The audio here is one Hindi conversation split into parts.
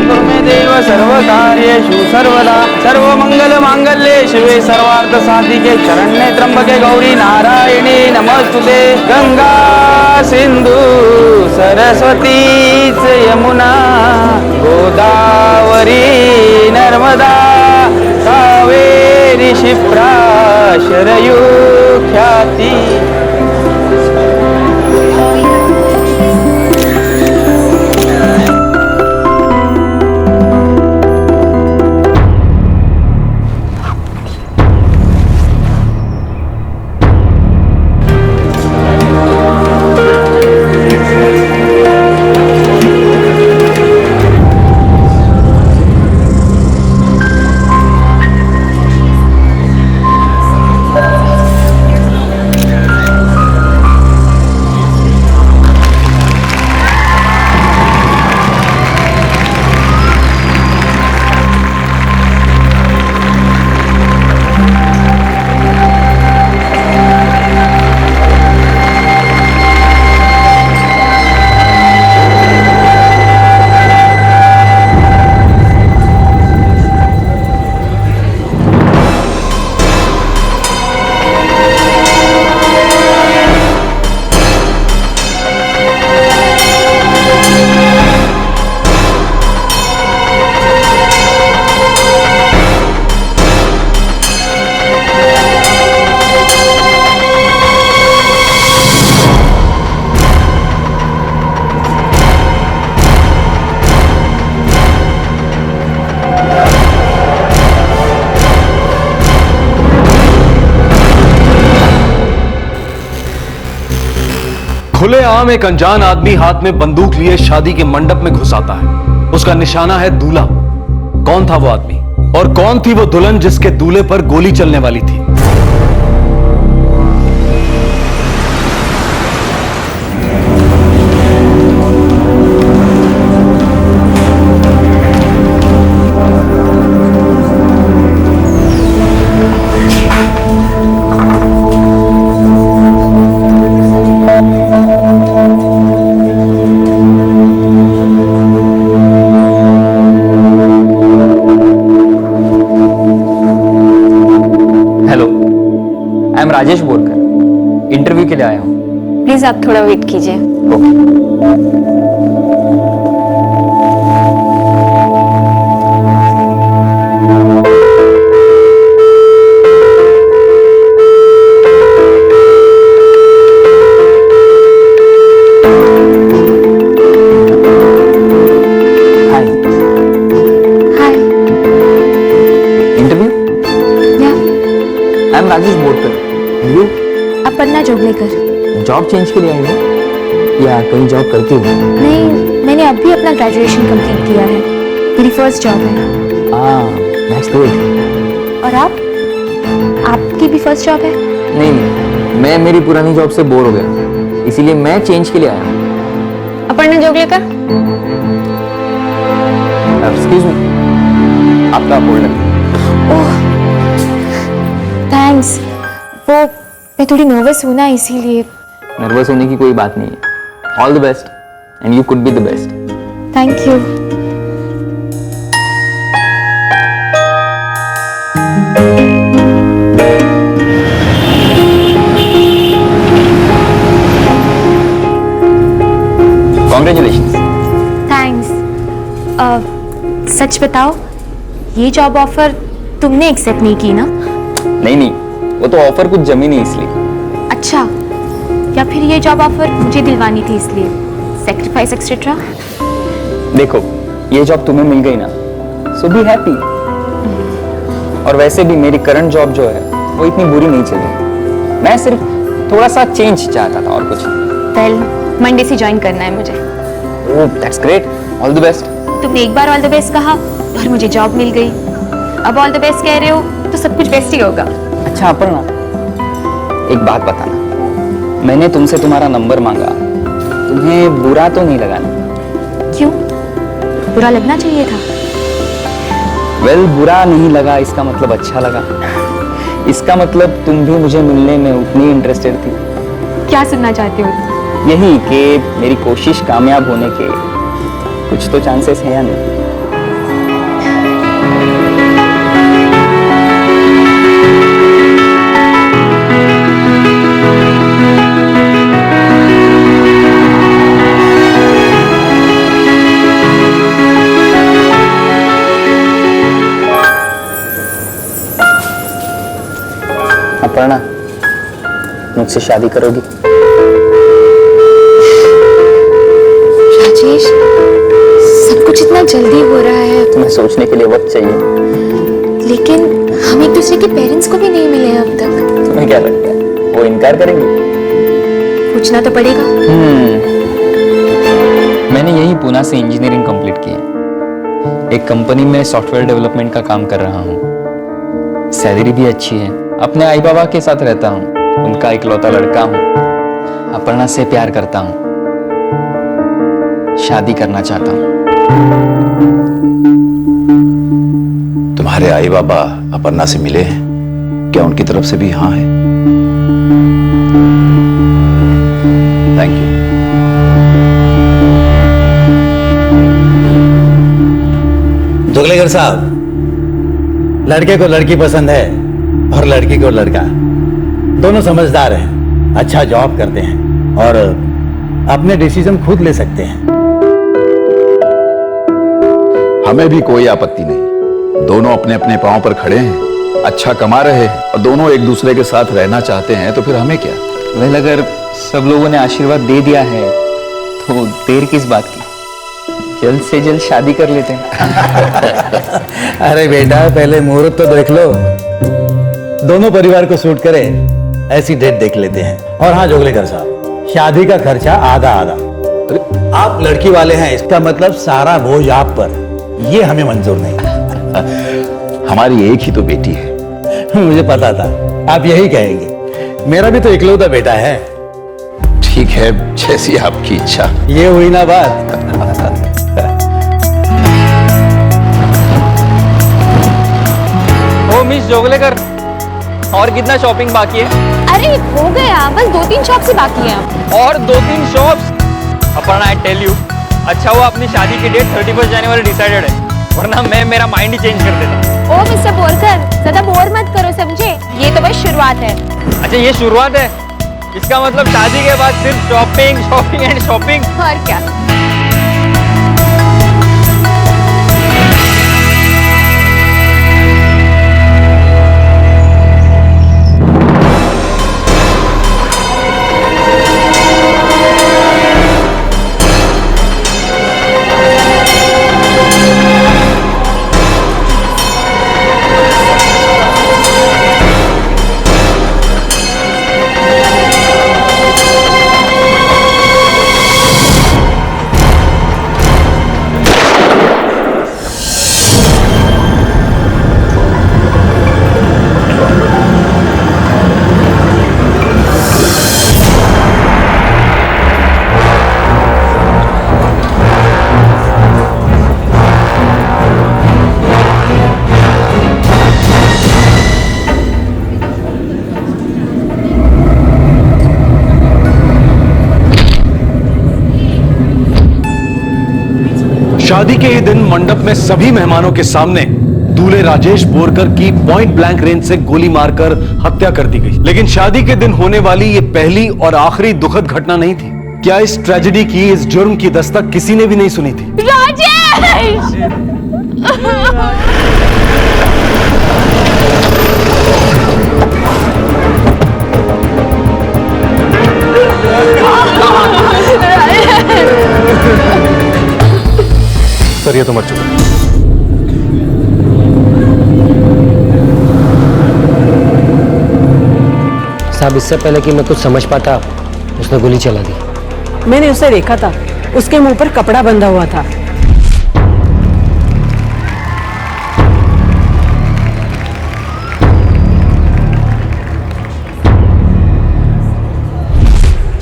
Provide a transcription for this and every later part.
कुरु मे देव सर्वकार्येषु सर्वदा सर्वमंगलमांगल्ये शिवे सर्वार्थ साधिके शरण्ये त्र्यंबके गौरी नारायणी नमस्तुते। गंगा सिंधु सरस्वती च यमुना गोदावरी नर्मदा कावेरी क्षिप्रा शरयू ख्याति। खुलेआम एक अनजान आदमी हाथ में बंदूक लिए शादी के मंडप में घुस आता है। उसका निशाना है दूल्हा। कौन था वो आदमी और कौन थी वो दुल्हन जिसके दूल्हे पर गोली चलने वाली थी? राजेश बोरकर इंटरव्यू के लिए आया हूँ। प्लीज आप थोड़ा वेट कीजिए। Hi hi. Interview. I am Rajesh Borkar. You? Aparna Joglekar. Job change के लिए आई हो या कहीं जॉब करती हो? नहीं, मैंने अभी अपना ग्रेजुएशन कंप्लीट किया है। मेरी फर्स्ट जॉब है। That's good. और आप? आपकी भी फर्स्ट जॉब है? नहीं, मैं मेरी पुरानी जॉब से बोर हो गया, इसीलिए मैं चेंज के लिए आया हूँ। अपर्णा जोगलेकर। एक्सक्यूज मी, आपका होल्ड। ओह, थैंक्स। वो मैं थोड़ी नर्वस हूँ ना, इसीलिए। नर्वस होने की कोई बात नहीं है। All the best and you could be the best. Thank you. Congratulations. Thanks. सच बताओ, ये जॉब ऑफर तुमने एक्सेप्ट नहीं की ना? नहीं, वो तो ऑफर कुछ जमी नहीं इसलिए। अच्छा, या फिर ये जॉब ऑफर मुझे दिलवानी थी इसलिए? Sacrifice etcetera. देखो, ये जॉब तुम्हें मिल गई ना, सो बी हैप्पी। और वैसे भी मेरी करंट जॉब जो है वो इतनी बुरी नहीं चल रही। मैं सिर्फ थोड़ा सा चेंज चाहता था और कुछ नहीं। वेल, मंडे से ज्वाइन करना है मुझे। Oh, that's great. All the best. तुमने एक बार ऑल द बेस्ट कहा और मुझे जॉब मिल गई। अब ऑल द बेस्ट कह रहे हो तो सब कुछ बेस्ट ही होगा। अच्छा अपर्णा, एक बात बताना, मैंने तुमसे तुम्हारा नंबर मांगा, तुम्हें बुरा तो नहीं लगा ना? क्यों? बुरा लगना चाहिए था। वेल, बुरा नहीं लगा इसका मतलब अच्छा लगा। इसका मतलब तुम भी मुझे मिलने में उतनी इंटरेस्टेड थी। क्या सुनना चाहते हो? यही कि मेरी कोशिश कामयाब होने के कुछ तो चांसेस हैं या नहीं? अपर्णा, मुझसे शादी करोगी? राजेश, सब कुछ इतना जल्दी हो रहा है, तुम्हें सोचने के लिए वक्त चाहिए। लेकिन हम एक दूसरे के पेरेंट्स को भी नहीं मिले हैं अब तक। तुम्हें क्या लगता है वो इनकार करेंगे? पूछना तो पड़ेगा। मैंने यही पुणे से इंजीनियरिंग कंप्लीट की है। एक कंपनी में सॉफ्टवेयर डेवलपमेंट का काम कर रहा हूँ। सैलरी भी अच्छी है। अपने आई बाबा के साथ रहता हूँ। उनका इकलौता लड़का हूँ। अपर्णा से प्यार करता हूँ। शादी करना चाहता हूँ। तुम्हारे आई बाबा अपर्णा से मिले हैं क्या? उनकी तरफ से भी हाँ है? Thank you. जोगलेकर साहब, लड़के को लड़की पसंद है और लड़की को लड़का। दोनों समझदार हैं, अच्छा जॉब करते हैं और अपने डिसीजन खुद ले सकते हैं। हमें भी कोई आपत्ति नहीं। दोनों अपने अपने पांव पर खड़े हैं, अच्छा कमा रहे हैं और दोनों एक दूसरे के साथ रहना चाहते हैं, तो फिर हमें क्या? वेल, अगर सब लोगों ने आशीर्वाद दे दिया है तो देर किस बात की? जल्द से जल्द शादी कर लेते हैं। अरे बेटा, पहले मुहूर्त तो देख लो। दोनों परिवार को सूट करे ऐसी डेट देख लेते हैं। और हाँ जोगलेकर साहब, शादी का खर्चा आधा आधा। अरे आप लड़की वाले हैं, इसका मतलब सारा बोझ आप पर। ये हमें मंजूर नहीं। हमारी एक ही तो बेटी है। मुझे पता था आप यही कहेंगे। मेरा भी तो इकलौता बेटा है। ठीक है, जैसी आपकी इच्छा। ये हुई ना बात। ओ मिस जोगलेकर, और कितना शॉपिंग बाकी है? अरे हो गया, बस 2-3 शॉप्स ही बाकी हैं। और 2-3 shops? Aparna, I tell you, अच्छा हुआ अपनी शादी की डेट 31 जनवरी डिसाइडेड है, वरना मैं मेरा माइंड ही चेंज कर देता। ओ मिस्टर बोरकर, ज्यादा बोर मत करो, समझे? ये तो बस शुरुआत है। अच्छा, ये शुरुआत है? इसका मतलब शादी के बाद सिर्फ शॉपिंग शॉपिंग एंड शॉपिंग? और क्या। शादी के ही दिन मंडप में सभी मेहमानों के सामने दूल्हे राजेश बोरकर की पॉइंट ब्लैंक रेंज से गोली मारकर हत्या कर दी गई। लेकिन शादी के दिन होने वाली ये पहली और आखिरी दुखद घटना नहीं थी। क्या इस ट्रेजेडी की, इस जुर्म की दस्तक किसी ने भी नहीं सुनी थी? राजेश! सर, ये तो मर चुका। साहब, इससे पहले कि मैं कुछ समझ पाता उसने गोली चला दी। मैंने उसे देखा था, उसके मुंह पर कपड़ा बंधा हुआ था।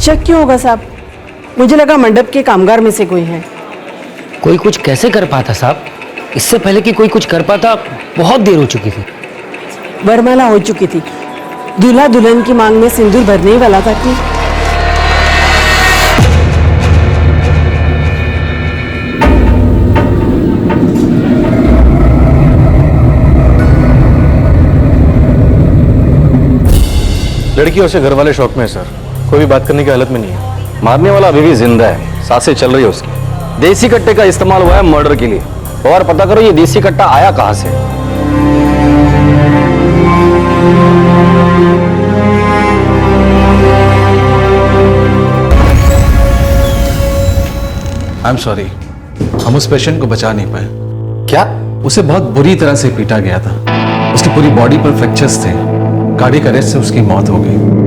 शक क्यों होगा साहब? मुझे लगा मंडप के कामगार में से कोई है। कोई कुछ कैसे कर पाता साहब? इससे पहले कि कोई कुछ कर पाता बहुत देर हो चुकी थी। वरमाला हो चुकी थी। दूल्हा दुल्हन की मांग में सिंदूर भरने ही वाला था कि लड़की और से घर वाले शौक में है सर, कोई भी बात करने की हालत में नहीं है। मारने वाला अभी भी जिंदा है, सांसें चल रही है उसकी। देसी कट्टे का इस्तेमाल हुआ है मर्डर के लिए। और पता करो ये देसी कट्टा आया कहां से। आई एम सॉरी, हम उस पेशेंट को बचा नहीं पाए। क्या? उसे बहुत बुरी तरह से पीटा गया था। उसकी पूरी बॉडी पर फ्रैक्चर्स थे। कार्डियक अरेस्ट से उसकी मौत हो गई।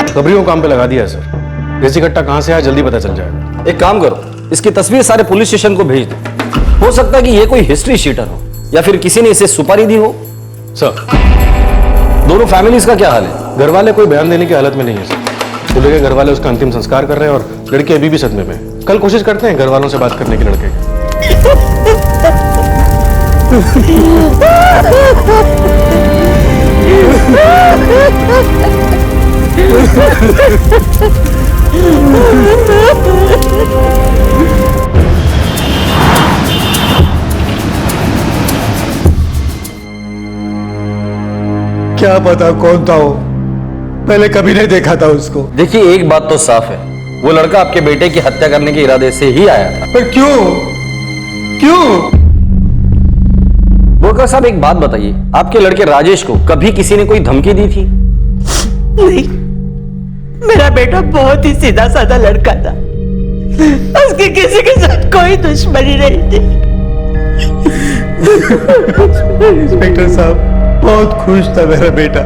खबरियों को काम पे लगा दिया है सर। देसी कट्टा कहां से आया जल्दी पता चल जाएगा। एक काम करो, इसकी तस्वीर सारे पुलिस स्टेशन को भेज दो। हो सकता है कि ये कोई हिस्ट्री शीटर हो या फिर किसी ने इसे सुपारी दी हो। सर, दोनों फैमिलीज का क्या हाल है? घर वाले कोई बयान देने की हालत में नहीं है सर। दूल्हे के घर वाले उसका अंतिम संस्कार कर रहे हैं और लड़की अभी भी सदमे में है। कल कोशिश करते हैं घर वालों से बात करने की लड़के की। क्या पता कौन था वो, पहले कभी नहीं देखा था उसको। देखिए एक बात तो साफ है, वो लड़का आपके बेटे की हत्या करने के इरादे से ही आया था। पर क्यों क्यों? बोरकर साहब एक बात बताइए, आपके लड़के राजेश को कभी किसी ने कोई धमकी दी थी? नहीं, मेरा बेटा बहुत ही सीधा साधा लड़का था। उसकी किसी के साथ कोई दुश्मनी नहीं थी। इंस्पेक्टर साहब, बहुत खुश था मेरा बेटा।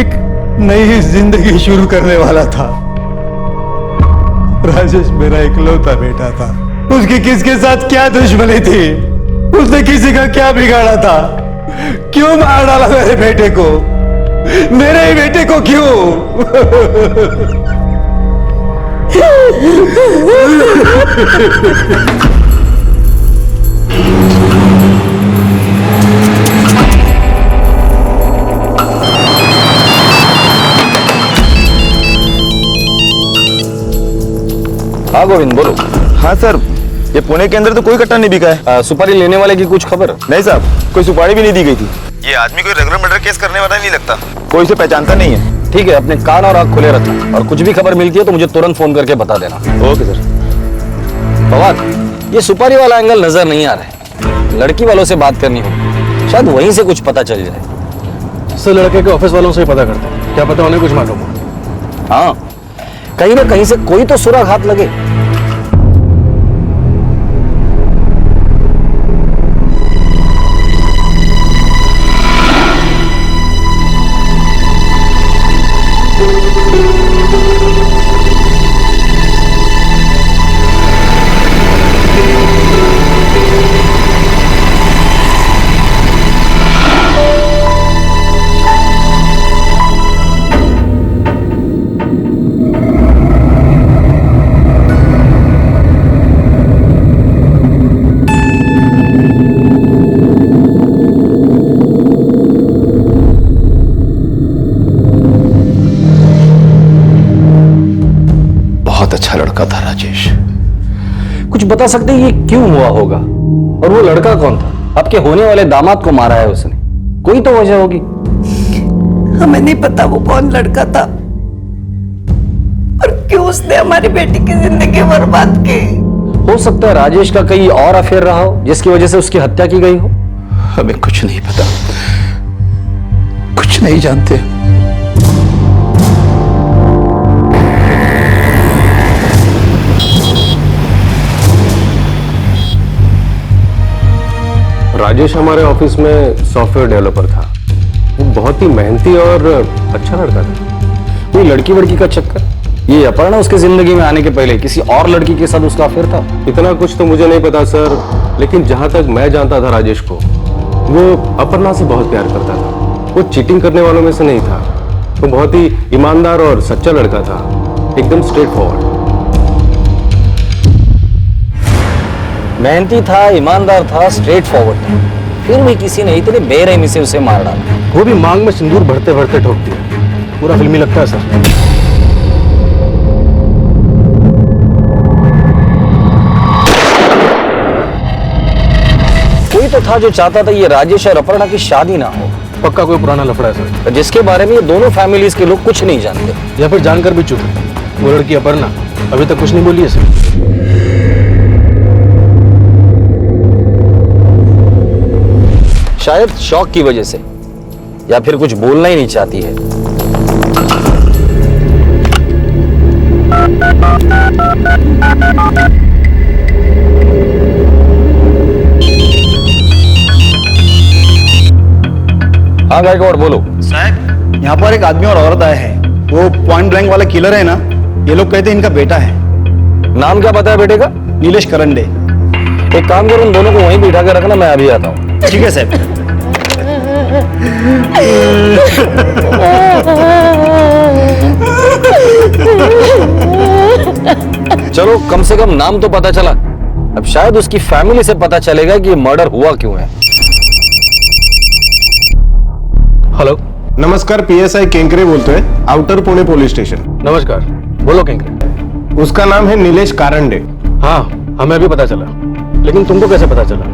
एक नई जिंदगी शुरू करने वाला था। राजेश मेरा इकलौता बेटा था। उसकी किसके साथ क्या दुश्मनी थी? उसने किसी का क्या बिगाड़ा था? क्यों मार डाला मेरे बेटे को? मेरे ही बेटे को क्यों? हाँ गोविंद बोलो। हाँ सर, ये पुणे के अंदर तो कोई कट्टा नहीं बिका है। सुपारी लेने वाले की कुछ खबर? नहीं साहब, कोई सुपारी भी नहीं दी गई थी। ये आदमी कोई रेगुलर मर्डर केस करने वाला नहीं लगता। कोई इसे पहचानता नहीं है। ठीक है, अपने कान और आंख खुले रखना और कुछ भी खबर मिलती है तो मुझे तुरंत फोन करके बता देना। Okay sir. फवाद, ये सुपारी वाला एंगल नजर नहीं आ रहा है। लड़की वालों से बात करनी होगी, शायद वहीं से कुछ पता चल जाए। सर लड़के के ऑफिस वालों से ही पता करते हैं, क्या पता उन्हें कुछ मालूम हो। हाँ, कहीं ना कहीं से कोई तो सुराग हाथ लगे। अच्छा लड़का था राजेश। कुछ बता सकते हैं ये क्यों हुआ होगा? और वो लड़का कौन था? आपके होने वाले दामाद को मारा है उसने, कोई तो वजह होगी। हमें नहीं पता वो कौन लड़का था और क्यों उसने हमारी बेटी की जिंदगी बर्बाद की। हो सकता है राजेश का कहीं और अफेयर रहा हो जिसकी वजह से उसकी हत्या की गई हो। हमें कुछ नहीं पता, कुछ नहीं जानते। राजेश हमारे ऑफिस में सॉफ्टवेयर डेवलपर था। वो बहुत ही मेहनती और अच्छा लड़का था। कोई लड़की वड़की का चक्कर? ये अपर्णा उसकी जिंदगी में आने के पहले किसी और लड़की के साथ उसका अफेयर था? इतना कुछ तो मुझे नहीं पता सर, लेकिन जहां तक मैं जानता था राजेश को, वो अपर्णा से बहुत प्यार करता था। वो चीटिंग करने वालों में से नहीं था। वो बहुत ही ईमानदार और सच्चा लड़का था, एकदम स्ट्रेट फॉरवर्ड। मेहनती था, ईमानदार था, स्ट्रेट फॉरवर्ड था, फिर भी किसी ने इतने बेरहमी से उसे मार डाला। वो भी मांग में सिंदूर भरते भरते ठोक दिया। पूरा फिल्मी लगता है सर। कोई तो था जो चाहता था ये राजेश और अपर्णा की शादी ना हो, पक्का कोई पुराना लफड़ा है सर, जिसके बारे में ये दोनों फैमिलीज के लोग कुछ नहीं जानते। या फिर जानकर भी चुप है। वो लड़की अपर्णा अभी तक कुछ नहीं बोली है सर। शायद शौक की वजह से, या फिर कुछ बोलना ही नहीं चाहती है। हाँ गायकवाड़ बोलो। साहब, यहाँ पर एक आदमी और औरत आए हैं। वो पॉइंट ब्लैंक वाला किलर है ना, ये लोग कहते हैं इनका बेटा है। नाम क्या पता है बेटे का? नीलेश करंडे। एक काम करो, उन दोनों को वहीं बिठा के रखना, मैं अभी आता हूँ। ठीक है साहब। चलो, कम से कम नाम तो पता चला। अब शायद उसकी फैमिली से पता चलेगा कि ये मर्डर हुआ क्यों है। हेलो, नमस्कार, पीएसआई केंकरे बोलते हैं, आउटर पुणे पुलिस स्टेशन। नमस्कार, बोलो केंकरे। उसका नाम है नीलेश कारंडे। हाँ, हमें भी पता चला, लेकिन तुमको कैसे पता चला?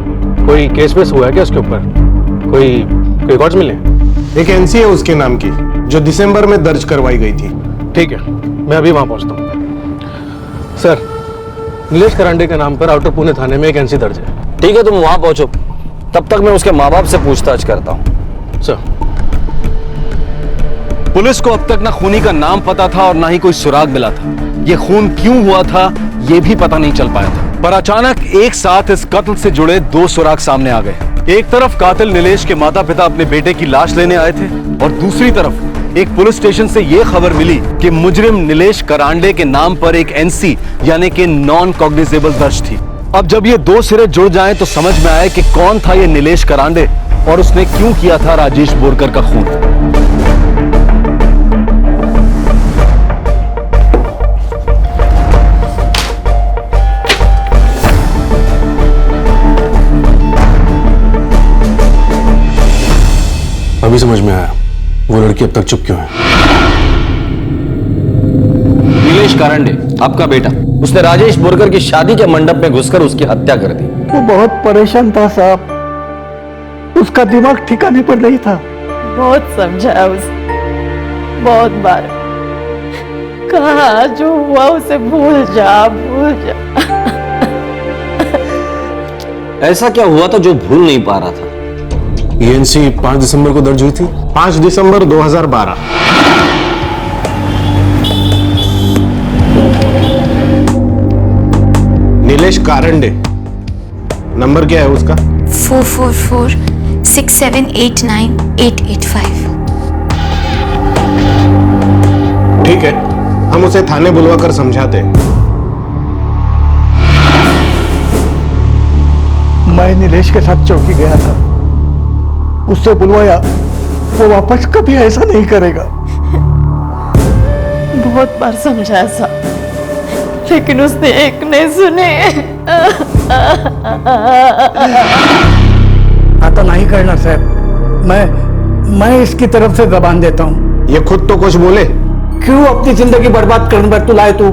कोई केस वेस हुआ है क्या उसके ऊपर? कोई रिकॉर्ड्स मिले? एक एनसी है उसके नाम की, जो दिसंबर में दर्ज करवाई गई थी। ठीक है, मैं अभी वहां पहुंचता हूँ। सर, नीलेश करांडे के नाम पर आउटर पुणे थाने में एक एनसी दर्ज है। ठीक है, तुम वहां पहुंचो, तब तक मैं उसके माँ बाप से पूछताछ करता हूँ। सर, पुलिस को अब तक ना खूनी का नाम पता था और ना ही कोई सुराग मिला था। ये खून क्यों हुआ था ये भी पता नहीं चल पाया था। पर अचानक एक साथ इस कत्ल से जुड़े दो सुराग सामने आ गए। एक तरफ कातिल नीलेश के माता पिता अपने बेटे की लाश लेने आए थे और दूसरी तरफ एक पुलिस स्टेशन से यह खबर मिली कि मुजरिम नीलेश करांडे के नाम पर एक एनसी यानी कि नॉन कॉग्निजेबल दर्ज थी। अब जब ये दो सिरे जुड़ जाएं तो समझ में आए कि कौन था ये नीलेश करांडे और उसने क्यों किया था राजेश बोरकर का खून। अभी समझ में आया वो लड़की अब तक चुप क्यों है। नीलेश कारंडे, आपका बेटा, उसने राजेश बोरकर की शादी के मंडप में घुसकर उसकी हत्या कर दी। वो बहुत परेशान था साहब, उसका दिमाग ठिकाने पर नहीं था। बहुत समझाया उसे, बहुत बार कहा जो हुआ उसे भूल जा, भूल जा। ऐसा क्या हुआ था जो भूल नहीं पा रहा था? ये एनसी 5 दिसंबर को दर्ज हुई थी। 5 दिसंबर 2012। नीलेश कारंडे, नंबर क्या है उसका? 444-6789-885। ठीक है, हम उसे थाने बुलवाकर समझाते हैं। मैं नीलेश के साथ चौकी गया था, उससे बुलवाया, वो वापस कभी ऐसा नहीं करेगा। बहुत बार समझाया साहब, लेकिन उसने एक नहीं सुने। आता नहीं करना साहब, मैं इसकी तरफ से जबान देता हूँ। ये खुद तो कुछ बोले। क्यों अपनी जिंदगी बर्बाद करने पर तू लाए? तू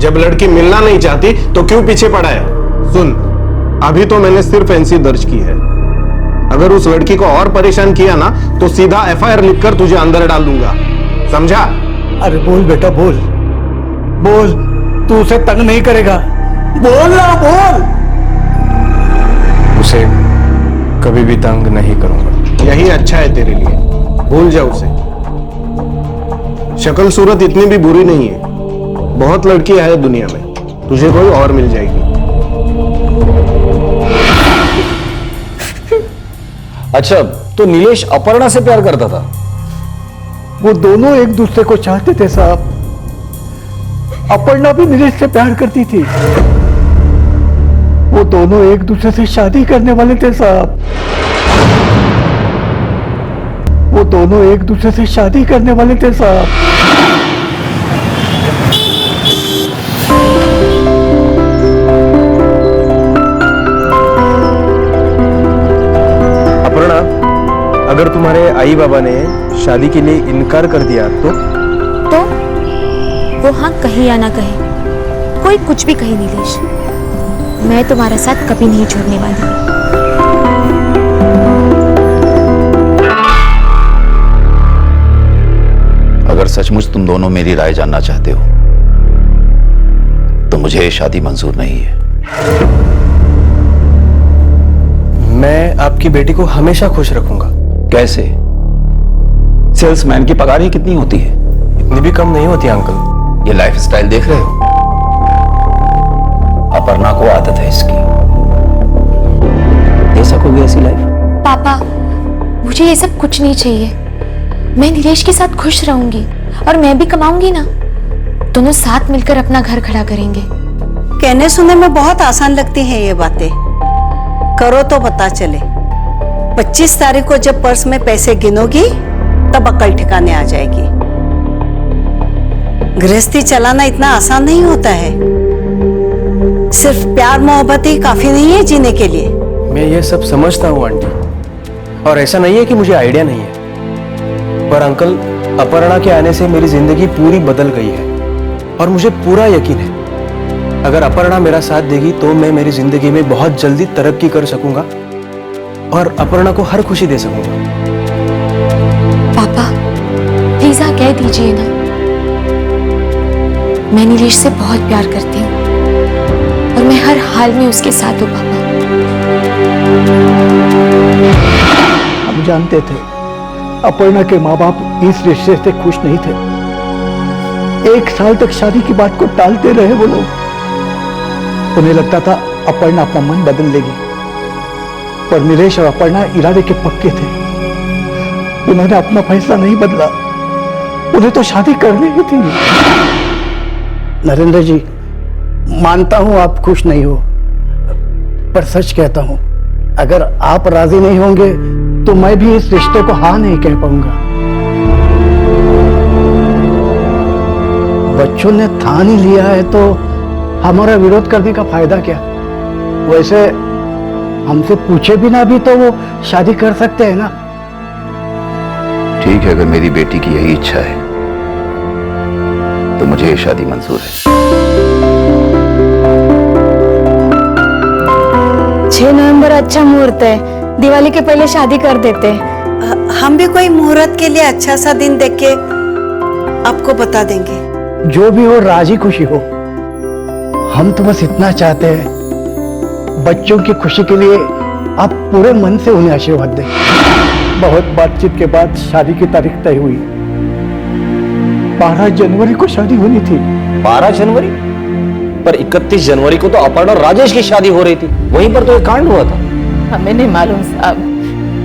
जब लड़की मिलना नहीं चाहती तो क्यों पीछे पड़ा है? सुन, अभी तो मैंने सिर्फ एनसी दर्ज की है। अगर उस लड़की को और परेशान किया ना तो सीधा एफआईआर लिखकर तुझे अंदर डाल दूंगा, समझा? अरे बोल बेटा, बोल बोल, तू उसे तंग नहीं करेगा? बोल ना, बोल। उसे कभी भी तंग नहीं करूंगा। यही अच्छा है तेरे लिए, भूल जा उसे। शक्ल सूरत इतनी भी बुरी नहीं है, बहुत लड़कियां हैं दुनिया में, तुझे कोई और मिल जाएगी। अच्छा, तो नीलेश अपर्णा से प्यार करता था? वो दोनों एक दूसरे को चाहते थे साहब, अपर्णा भी नीलेश से प्यार करती थी। वो दोनों एक दूसरे से शादी करने वाले थे साहब। वो दोनों एक दूसरे से शादी करने वाले थे साहब। अपर्णा, अगर तुम्हारे आई बाबा ने शादी के लिए इनकार कर दिया तो वो हाँ कहे या ना कहे, कोई कुछ भी कहे नीलेश, मैं तुम्हारा साथ कभी नहीं छोड़ने वाली। अगर सचमुच तुम दोनों मेरी राय जानना चाहते हो तो मुझे शादी मंजूर नहीं है। मैं आपकी बेटी को हमेशा खुश रखूंगा। कैसे? सेल्समैन की पगार ही कितनी होती है? इतनी भी कम नहीं होती अंकल। ये लाइफस्टाइल देख रहे हो? अपर्णा को आदत है इसकी। दे सकोगे ऐसी लाइफ? पापा, मुझे ये सब कुछ नहीं चाहिए। मैं नीलेश के साथ खुश रहूंगी और मैं भी कमाऊंगी ना। दोनों साथ मिलकर अपना घर खड़ा करेंगे। कहने सुनने में बहुत आसान लगती हैं ये बातें, करो तो पता चले। 25 तारीख को जब पर्स में पैसे गिनोगी तब अकल ठिकाने आ जाएगी। गृहस्थी चलाना इतना आसान नहीं होता है। सिर्फ प्यार मोहब्बत ही काफी नहीं है जीने के लिए। मैं ये सब समझता हूँ आंटी, और ऐसा नहीं है कि मुझे आइडिया नहीं है, पर अंकल अपर्णा के आने से मेरी जिंदगी पूरी बदल गई है और मुझे पूरा यकीन है अगर अपर्णा मेरा साथ देगी तो मैं मेरी जिंदगी में बहुत जल्दी तरक्की कर सकूंगा और अपर्णा को हर खुशी दे सकूंगा। पापा प्लीज हाँ कह दीजिए ना, मैं नीलेश से बहुत प्यार करती हूँ और मैं हर हाल में उसके साथ हूँ। पापा हम जानते थे अपर्णा के माँ बाप इस रिश्ते से खुश नहीं थे। 1 साल तक शादी की बात को टालते रहे वो लोग। उन्हें लगता था अपर्णा अपना मन बदल लेगी, पर नीलेश और अपर्णा इरादे के पक्के थे। उन्होंने अपना फैसला नहीं बदला, उन्हें तो शादी करनी ही थी। नरेंद्र जी, मानता हूं आप खुश नहीं हो, पर सच कहता हूं अगर आप राजी नहीं होंगे तो मैं भी इस रिश्ते को हाँ नहीं कह पाऊंगा। बच्चों ने ठान ही लिया है तो हमारा विरोध करने का फायदा क्या? वैसे हमसे पूछे बिना भी तो वो शादी कर सकते हैं ना। ठीक है, अगर मेरी बेटी की यही इच्छा है तो मुझे ये शादी मंजूर है। 6 नवंबर अच्छा मुहूर्त है, दिवाली के पहले शादी कर देते हैं। हम भी कोई मुहूर्त के लिए अच्छा सा दिन देख के आपको बता देंगे। जो भी हो राजी खुशी हो। हम तो बस इतना चाहते हैं बच्चों की खुशी के लिए आप पूरे मन से उन्हें आशीर्वाद दें। बहुत बातचीत के बाद शादी की तारीख तय हुई। 12 जनवरी को शादी होनी थी। 12 जनवरी? पर 31 जनवरी को तो अपर्णा और राजेश की शादी हो रही थी, वहीं पर तो एक कांड हुआ था। हमें नहीं मालूम साहब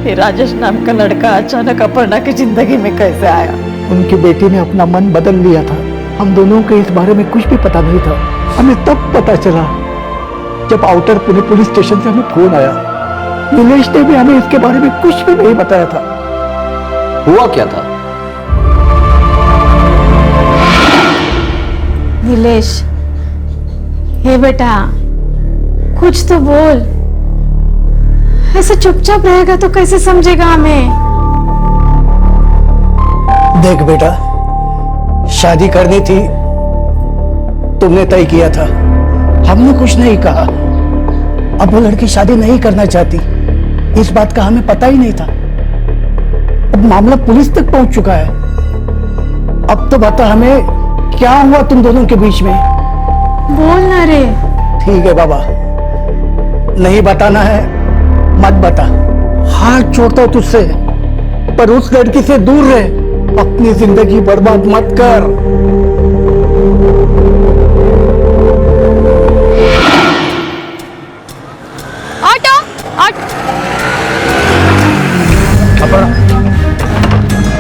ये राजेश नाम का लड़का अचानक अपर्णा की जिंदगी में कैसे आया। उनकी बेटी ने अपना मन बदल लिया था। हम दोनों को इस बारे में कुछ भी पता नहीं था। हमें तब पता चला जब आउटर पुणे पुलिस स्टेशन से हमें फोन आया। नीलेश ने भी हमें इसके बारे में कुछ भी नहीं बताया था। हुआ क्या था? नीलेश, हे बेटा कुछ तो बोल। ऐसे चुपचाप रहेगा तो कैसे समझेगा हमें? देख बेटा, शादी करनी थी, तुमने तय किया था, हमने कुछ नहीं कहा। अब वो लड़की शादी नहीं करना चाहती, इस बात का हमें पता ही नहीं था। अब मामला पुलिस तक पहुंच चुका है। अब तो बता हमें क्या हुआ तुम दोनों के बीच में? बोल ना रे। ठीक है बाबा, नहीं बताना है मत बता। हाथ छोड़ता हूं तुझसे, पर उस लड़की से दूर रह। अपनी जिंदगी बर्बाद मत कर। ऑटो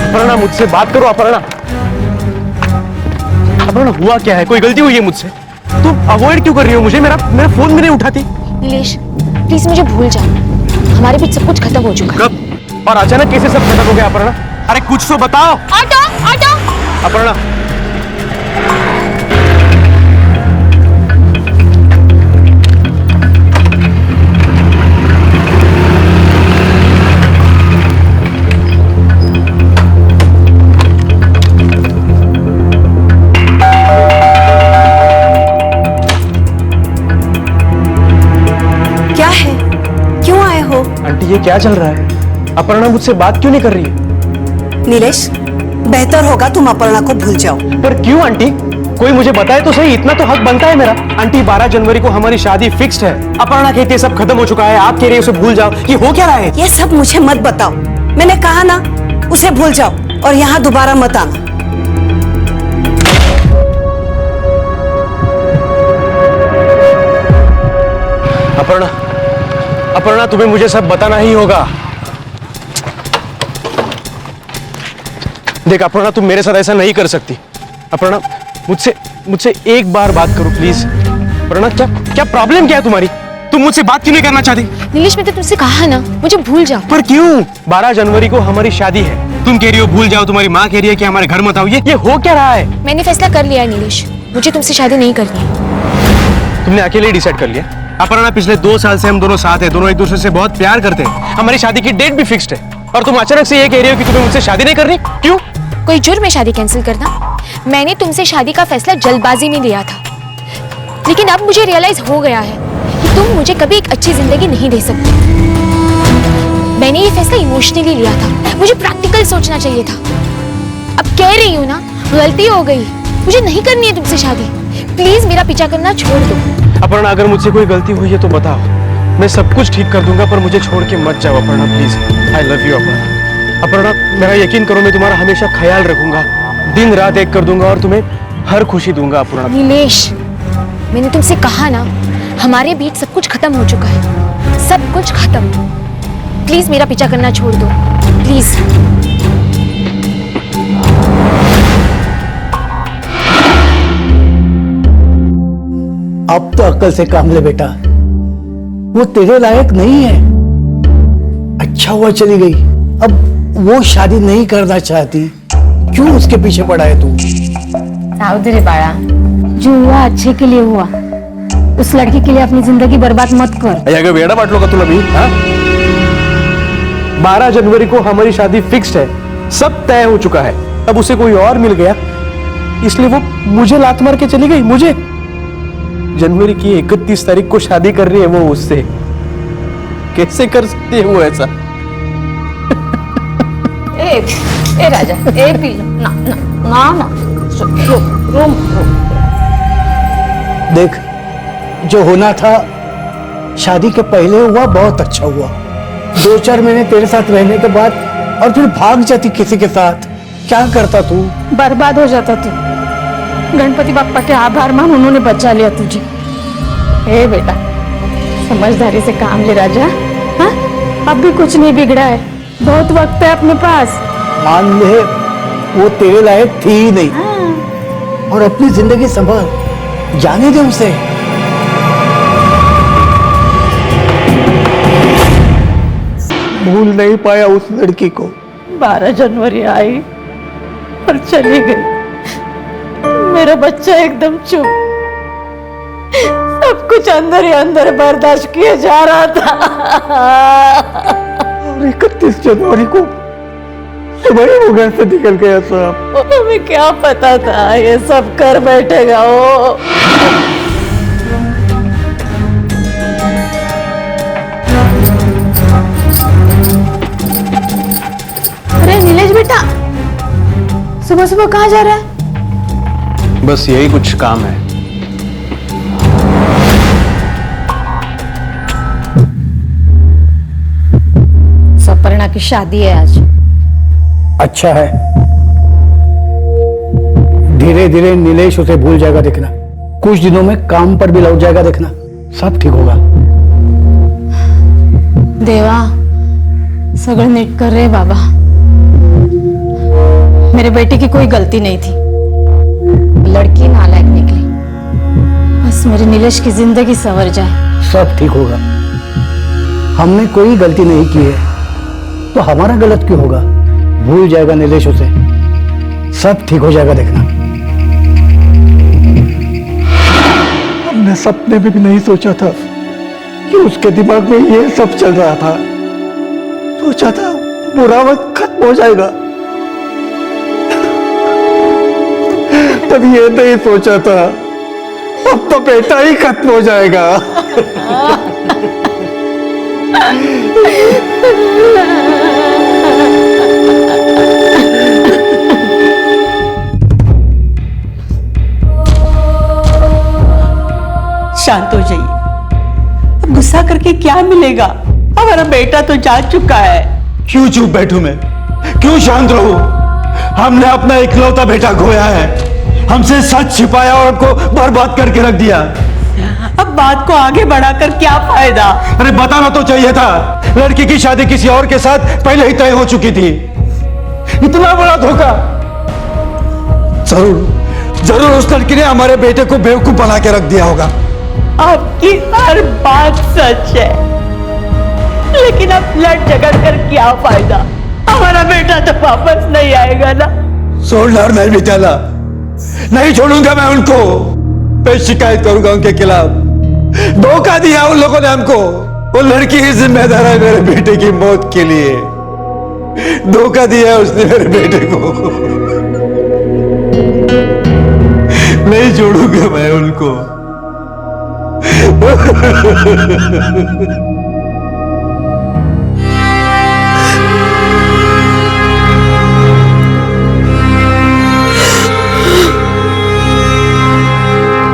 अपर्णा, मुझसे बात करो। अपर्णा, अपर्णा हुआ क्या है? कोई गलती हुई है मुझसे? तुम अवॉइड क्यों कर रही हो मुझे? मेरा फोन भी नहीं उठाती। नीलेश प्लीज मुझे भूल जाओ, हमारे बीच सब कुछ खत्म हो चुका है। कब और अचानक कैसे सब खत्म हो गया अपर्णा? अरे कुछ तो बताओ। Auto auto. अपर्णा क्या है, क्यों आए हो? आंटी ये क्या चल रहा है? अपर्णा मुझसे बात क्यों नहीं कर रही है? नीलेश, बेहतर होगा तुम अपर्णा को भूल जाओ। पर क्यों आंटी? कोई मुझे बताए तो सही, इतना तो हक बनता है मेरा। आंटी 12 जनवरी को हमारी शादी फिक्स्ड है। अपर्णा कहती है सब खत्म हो चुका है, आप कह रही है उसे भूल जाओ। ये हो क्या रहा है? ये सब मुझे मत बताओ, मैंने कहा ना उसे भूल जाओ और यहाँ दोबारा मत आना। अपर्णा अपर्णा तुम्हें मुझे सब बताना ही होगा। देख अपर्णा तुम मेरे साथ ऐसा नहीं कर सकती। अपर्णा मुझसे एक बार बात करो प्लीज। अपर्णा क्या प्रॉब्लम क्या है तुम्हारी? तुम मुझसे बात क्यों नहीं करना चाहती? नीलेश मैंने तुमसे कहा ना मुझे भूल जाओ। पर क्यों? 12 जनवरी को हमारी शादी है, तुम कह रही हो भूल जाओ, तुम्हारी माँ कह रही है कि हमारे घर मत आओ। ये हो क्या रहा है? मैंने फैसला कर लिया है नीलेश, मुझे तुमसे शादी नहीं करनी है। तुमने अकेले ही डिसाइड कर लिया? अपर्णा पिछले 2 साल से हम दोनों साथ हैं, दोनों एक दूसरे से बहुत प्यार करते हैं, हमारी शादी की डेट भी फिक्स्ड है, और तुम अचानक से ये कह रही हो कि तुम्हें मुझसे शादी नहीं करनी? क्यों? कोई जुर्म है शादी कैंसिल करना? मैंने तुमसे शादी का फैसला जल्दबाजी में लिया था, लेकिन अब मुझे रियलाइज हो गया है कि तुम मुझे कभी एक अच्छी जिंदगी नहीं दे सकती। मैंने ये फैसला इमोशनली लिया था, मुझे प्रैक्टिकल सोचना चाहिए था। अब कह रही हूँ ना, गलती हो गई, मुझे नहीं करनी है तुमसे शादी। प्लीज मेरा पीछा करना छोड़ दो। अपर्णा अगर मुझसे कोई गलती हुई है तो बताओ, मैं सब कुछ ठीक कर दूंगा, पर मुझे छोड़ के मत जाओ Aparna please. I love you Aparna. Aparna मेरा यकीन करो, मैं तुम्हारा हमेशा ख्याल रखूंगा, दिन रात एक कर दूंगा और तुम्हें हर खुशी दूंगा अपर्णा। नीलेश मैंने तुमसे कहा ना, हमारे बीच सब कुछ खत्म हो चुका है, सब कुछ खत्म। प्लीज मेरा पीछा करना छोड़ दो, प्लीज। अब तो अक्ल से काम ले बेटा, वो तेरे लायक नहीं है। अच्छा हुआ चली गई, अब वो शादी नहीं करना चाहती, क्यों उसके पीछे पड़ा है तू? साउदी रे बाड़ा, जो हुआ अच्छे के लिए हुआ, उस लड़की के लिए अपनी जिंदगी बर्बाद मत कर। वेड़ा बाटलो का तुला भी? 12 जनवरी को हमारी शादी फिक्स्ड है, सब तय हो चुका है, अब उसे कोई और मिल गया इसलिए वो मुझे लात मार के चली गई। मुझे जनवरी की 31 तारीख को शादी कर रही है वो उससे। कैसे कर सकती है वो ऐसा? ए राजा, ए पी ना ना ना ना, रो। देख, जो होना था शादी के पहले हुआ, बहुत अच्छा हुआ। 2-4 महीने तेरे साथ रहने के बाद और फिर भाग जाती किसी के साथ, क्या करता तू? बर्बाद हो जाता तू। गणपति बाप्पा के आभार मान, उन्होंने बचा लिया तुझे। ए बेटा, समझदारी से काम ले राजा। हाँ, अब भी कुछ नहीं बिगड़ा है, बहुत वक्त है अपने पास। मान ले वो तेरे लायक थी ही नहीं। हाँ। और अपनी जिंदगी संभाल, जाने दे उसे। भूल नहीं पाया उस लड़की को। 12 जनवरी आई और चली गई, मेरा बच्चा एकदम चुप, सब कुछ अंदर ही अंदर बर्दाश्त किया जा रहा था। और 31 जनवरी को तुम्हारे वो घर से निकल गया सब। हमें क्या पता था ये सब कर बैठेगा वो। अरे नीलेश बेटा, सुबह सुबह कहाँ जा रहा है? बस यही कुछ काम है। सपर्णा की शादी है आज। अच्छा है, धीरे धीरे नीलेश उसे भूल जाएगा देखना। कुछ दिनों में काम पर भी लौट जाएगा देखना, सब ठीक होगा। देवा सगळं नीट कर रे बाबा, मेरे बेटे की कोई गलती नहीं थी। लड़की ना मेरे नीलेश की जिंदगी संवर जाए। सब ठीक होगा। हमने कोई गलती नहीं की है तो हमारा गलत क्यों होगा? भूल जाएगा नीलेश उसे, सब ठीक हो जाएगा, देखना। हमने सपने में भी नहीं सोचा था कि उसके दिमाग में ये सब चल रहा था। सोचा था बुरा वक्त खत्म हो जाएगा, तब ये नहीं सोचा था अब तो बेटा ही खत्म हो जाएगा। शांत हो जाइए, अब गुस्सा करके क्या मिलेगा? हमारा बेटा तो जा चुका है। क्यों चुप बैठूं मैं? क्यों शांत रहूं? हमने अपना इकलौता बेटा खोया है, हमसे सच छिपाया और हमको बर्बाद करके रख दिया। अब बात को आगे बढ़ाकर क्या फायदा? अरे बताना तो चाहिए था, लड़की की शादी किसी और के साथ पहले ही तय हो चुकी थी। इतना बड़ा धोखा! जरूर उस लड़की ने हमारे बेटे को बेवकूफ बना के रख दिया होगा। आपकी हर बात सच है, लेकिन अब लड़ झगड़ कर क्या फायदा? हमारा बेटा तो वापस नहीं आएगा ना। छोड़ना और नहीं बिताना, नहीं छोड़ूंगा मैं उनको। मैं शिकायत करूंगा उनके खिलाफ। धोखा दिया उन लोगों ने हमको। वो लड़की ही जिम्मेदार है मेरे बेटे की मौत के लिए। धोखा दिया है उसने मेरे बेटे को। नहीं छोड़ूंगा मैं उनको।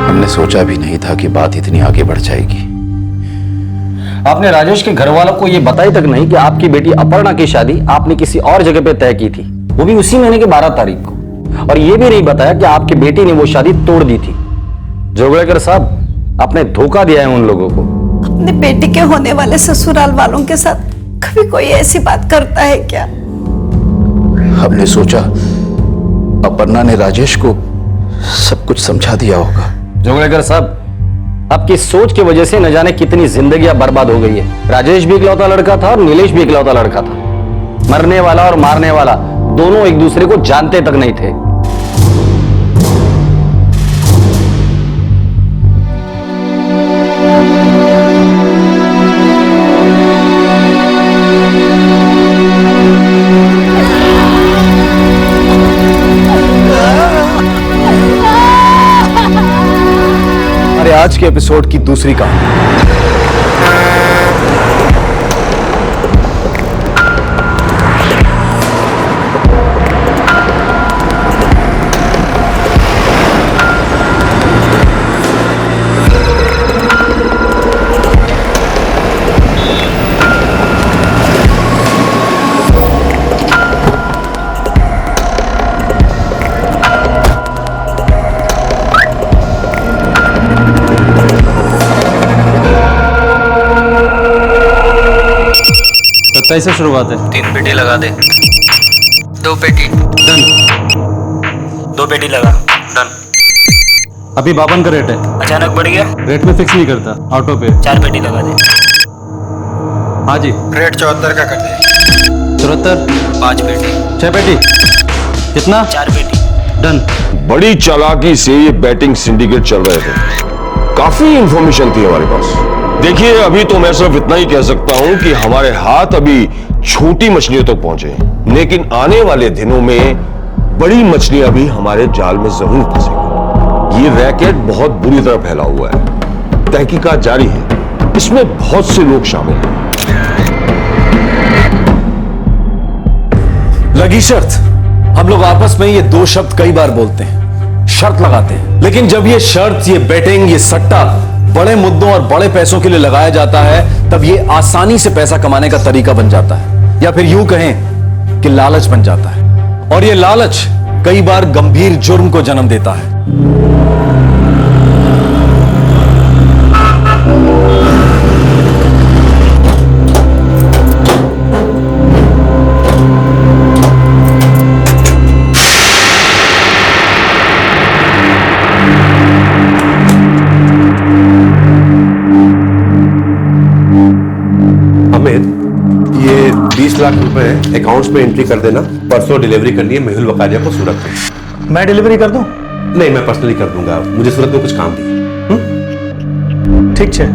हमने सोचा भी नहीं था कि बात इतनी आगे बढ़ जाएगी। आपने राजेश के घर वालों को यह बताई तक नहीं कि आपकी बेटी अपर्णा की शादी आपने किसी और जगह पे तय की थी, वो भी उसी महीने के 12 तारीख को। और यह भी नहीं बताया कि आपकी बेटी ने वो शादी तोड़ दी थी। जोगड़ेकर साहब, आपने धोखा दिया है उन लोगों को। अपने बेटे के होने वाले ससुराल वालों के साथ कभी कोई ऐसी बात करता है क्या? हमने सोचा अपर्णा ने राजेश को सब कुछ समझा दिया होगा। जोगड़ेकर साहब, आपकी सोच की वजह से न जाने कितनी जिंदगियां बर्बाद हो गई है। राजेश भी इकलौता लड़का था और नीलेश भी इकलौता लड़का था। मरने वाला और मारने वाला दोनों एक दूसरे को जानते तक नहीं थे। आज के एपिसोड की दूसरी कहानी। कैसे शुरुआत है? 3 पेटी लगा दे। 2 पेटी डन। 2 पेटी लगा डन। अभी 52 का रेट है। अचानक बढ़ गया? रेट में फिक्स नहीं करता, ऑटो पे। 4 पेटी लगा दे। हाँ जी। रेट 74 का कर दे। 74। 5 पेटी। 6 पेटी। कितना? 4 पेटी डन। बड़ी चालाकी से ये बैटिंग सिंडिकेट चल रहे थे। काफी इंफॉर्मेशन थी हमारे पास। देखिए, अभी तो मैं सिर्फ इतना ही कह सकता हूं कि हमारे हाथ अभी छोटी मछलियों तक पहुंचे हैं, लेकिन आने वाले दिनों में बड़ी मछलियां भी हमारे जाल में जरूर फंसेंगी। ये रैकेट बहुत बुरी तरह फैला हुआ है। तहकीकात जारी है, इसमें बहुत से लोग शामिल हैं। लगी शर्त। हम लोग आपस में ये 2 शब्द कई बार बोलते हैं, शर्त लगाते हैं। लेकिन जब ये शर्त, ये बैटिंग, ये सट्टा बड़े मुद्दों और बड़े पैसों के लिए लगाया जाता है, तब ये आसानी से पैसा कमाने का तरीका बन जाता है, या फिर यूं कहें कि लालच बन जाता है। और ये लालच कई बार गंभीर जुर्म को जन्म देता है। लाख रुपए अकाउंट्स में एंट्री कर देना। परसों डिलीवरी करनी है मेहुल वकारिया को सूरत में। मैं डिलीवरी कर दूं? नहीं, मैं पर्सनली कर दूंगा, मुझे सूरत में कुछ काम भी है। ठीक है।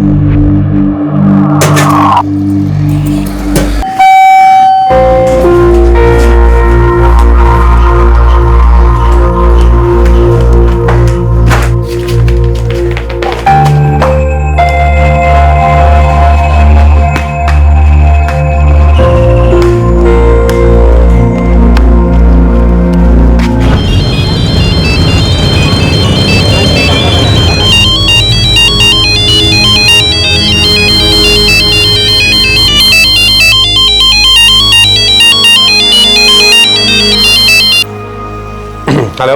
हेलो,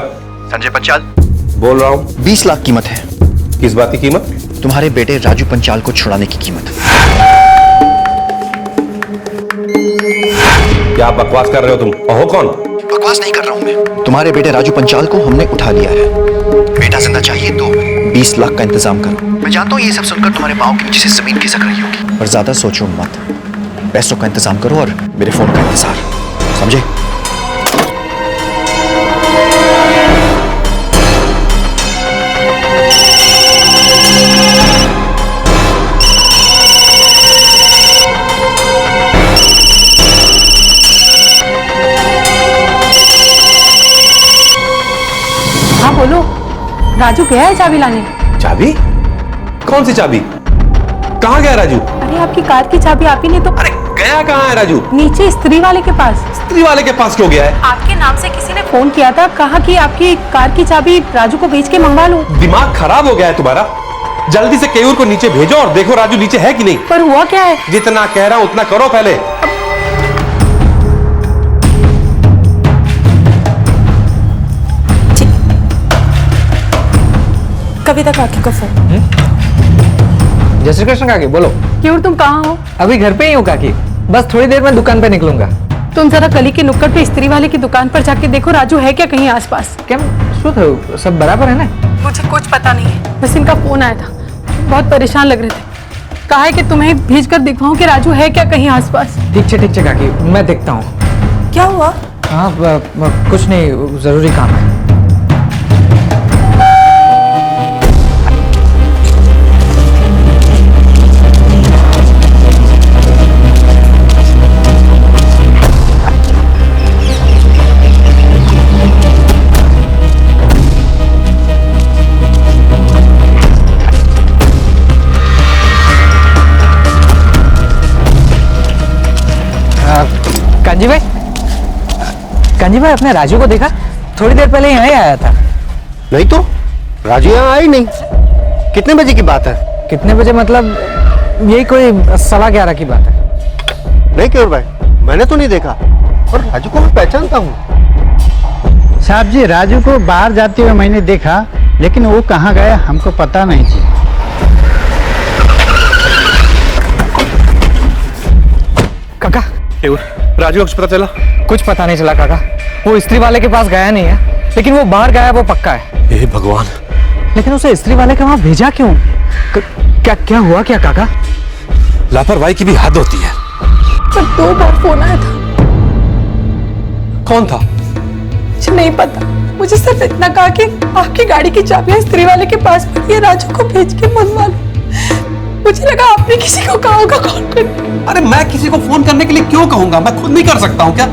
संजय पंचाल बोल रहा हूँ। 20 लाख कीमत है। किस बात की कीमत? तुम्हारे बेटे राजू पंचाल को छुड़ाने की कीमत। क्या बकवास कर रहे हो तुम? हो कौन? बकवास नहीं कर रहा हूं मैं। तुम्हारे बेटे राजू पंचाल को हमने उठा लिया है। बेटा जिंदा चाहिए तो 20 लाख का इंतजाम करो। मैं जानता हूँ ये सब सुनकर तुम्हारे पाँव के नीचे से जमीन खिसक रही होगी, पर ज्यादा सोचो मत। पैसों का इंतजाम करो और मेरे फोन का इंतजार, समझे? हाँ बोलो, राजू गया है चाबी लाने? चाबी? कौन सी चाबी? कहाँ गया राजू? अरे आपकी कार की चाबी आप ही ने तो। अरे गया कहाँ है राजू? नीचे स्त्री वाले के पास। स्त्री वाले के पास क्यों गया है? आपके नाम से किसी ने फोन किया था, कहा कि आपकी कार की चाबी राजू को बेच के मंगवा लो। दिमाग खराब हो गया है तुम्हारा? जल्दी से केयूर को नीचे भेजो और देखो राजू नीचे है कि नहीं। पर हुआ क्या है? जितना कह रहा हूं उतना करो पहले। कविता काकी को फोन। जय श्री कृष्ण काकी, बोलो। क्यों, तुम कहाँ हो? अभी घर पे ही हूँ काकी, बस थोड़ी देर में दुकान पे निकलूंगा। तुम जरा गली के नुक्कड़ पे स्त्री वाले की दुकान पर जाके देखो राजू है क्या कहीं आसपास। क्या शुद्ध हो? सब बराबर है ना? मुझे कुछ पता नहीं है, बस इनका फोन आया था, बहुत परेशान लग रहे थे। कहा है कि तुम्हें भेज कर दिखवाऊं कि राजू है क्या कहीं आसपास। ठीक है काकी, मैं देखता हूँ। क्या हुआ? हाँ कुछ नहीं, जरूरी काम है। कांजी भाई, अपने राजू को देखा? थोड़ी देर पहले यहाँ आया था। नहीं तो राजू यहाँ आया ही नहीं। कितने बजे की बात है? कितने बजे मतलब यही कोई 11:15 की बात है। नहीं केयूर भाई, मैंने तो नहीं देखा, और राजू को मैं पहचानता हूँ। साहब जी, राजू को बाहर जाते हुए मैंने देखा, लेकिन वो कहाँ गया हमको पता नहीं जी। काका, राजू को कुछ पता चला? कुछ पता नहीं चला काका, वो स्त्री वाले के पास गया नहीं है, लेकिन वो बाहर गया वो पक्का है। हे भगवान, लेकिन उसे स्त्री वाले के वहां भेजा क्यों? क्या हुआ क्या काका? लापरवाही की भी हद होती है। पर 2 बार फोन आया था। कौन था? मुझे नहीं पता, मुझे सिर्फ इतना कहा कि आपकी गाड़ी की चाबियां स्त्री वाले के पास पड़ी है, राजू को भेज के मंगवा लो। मुझे लगा आपने किसी को कहा होगा कॉल कर। अरे मैं किसी को फोन करने के लिए क्यों कहूंगा? मैं खुद नहीं कर सकता हूँ क्या?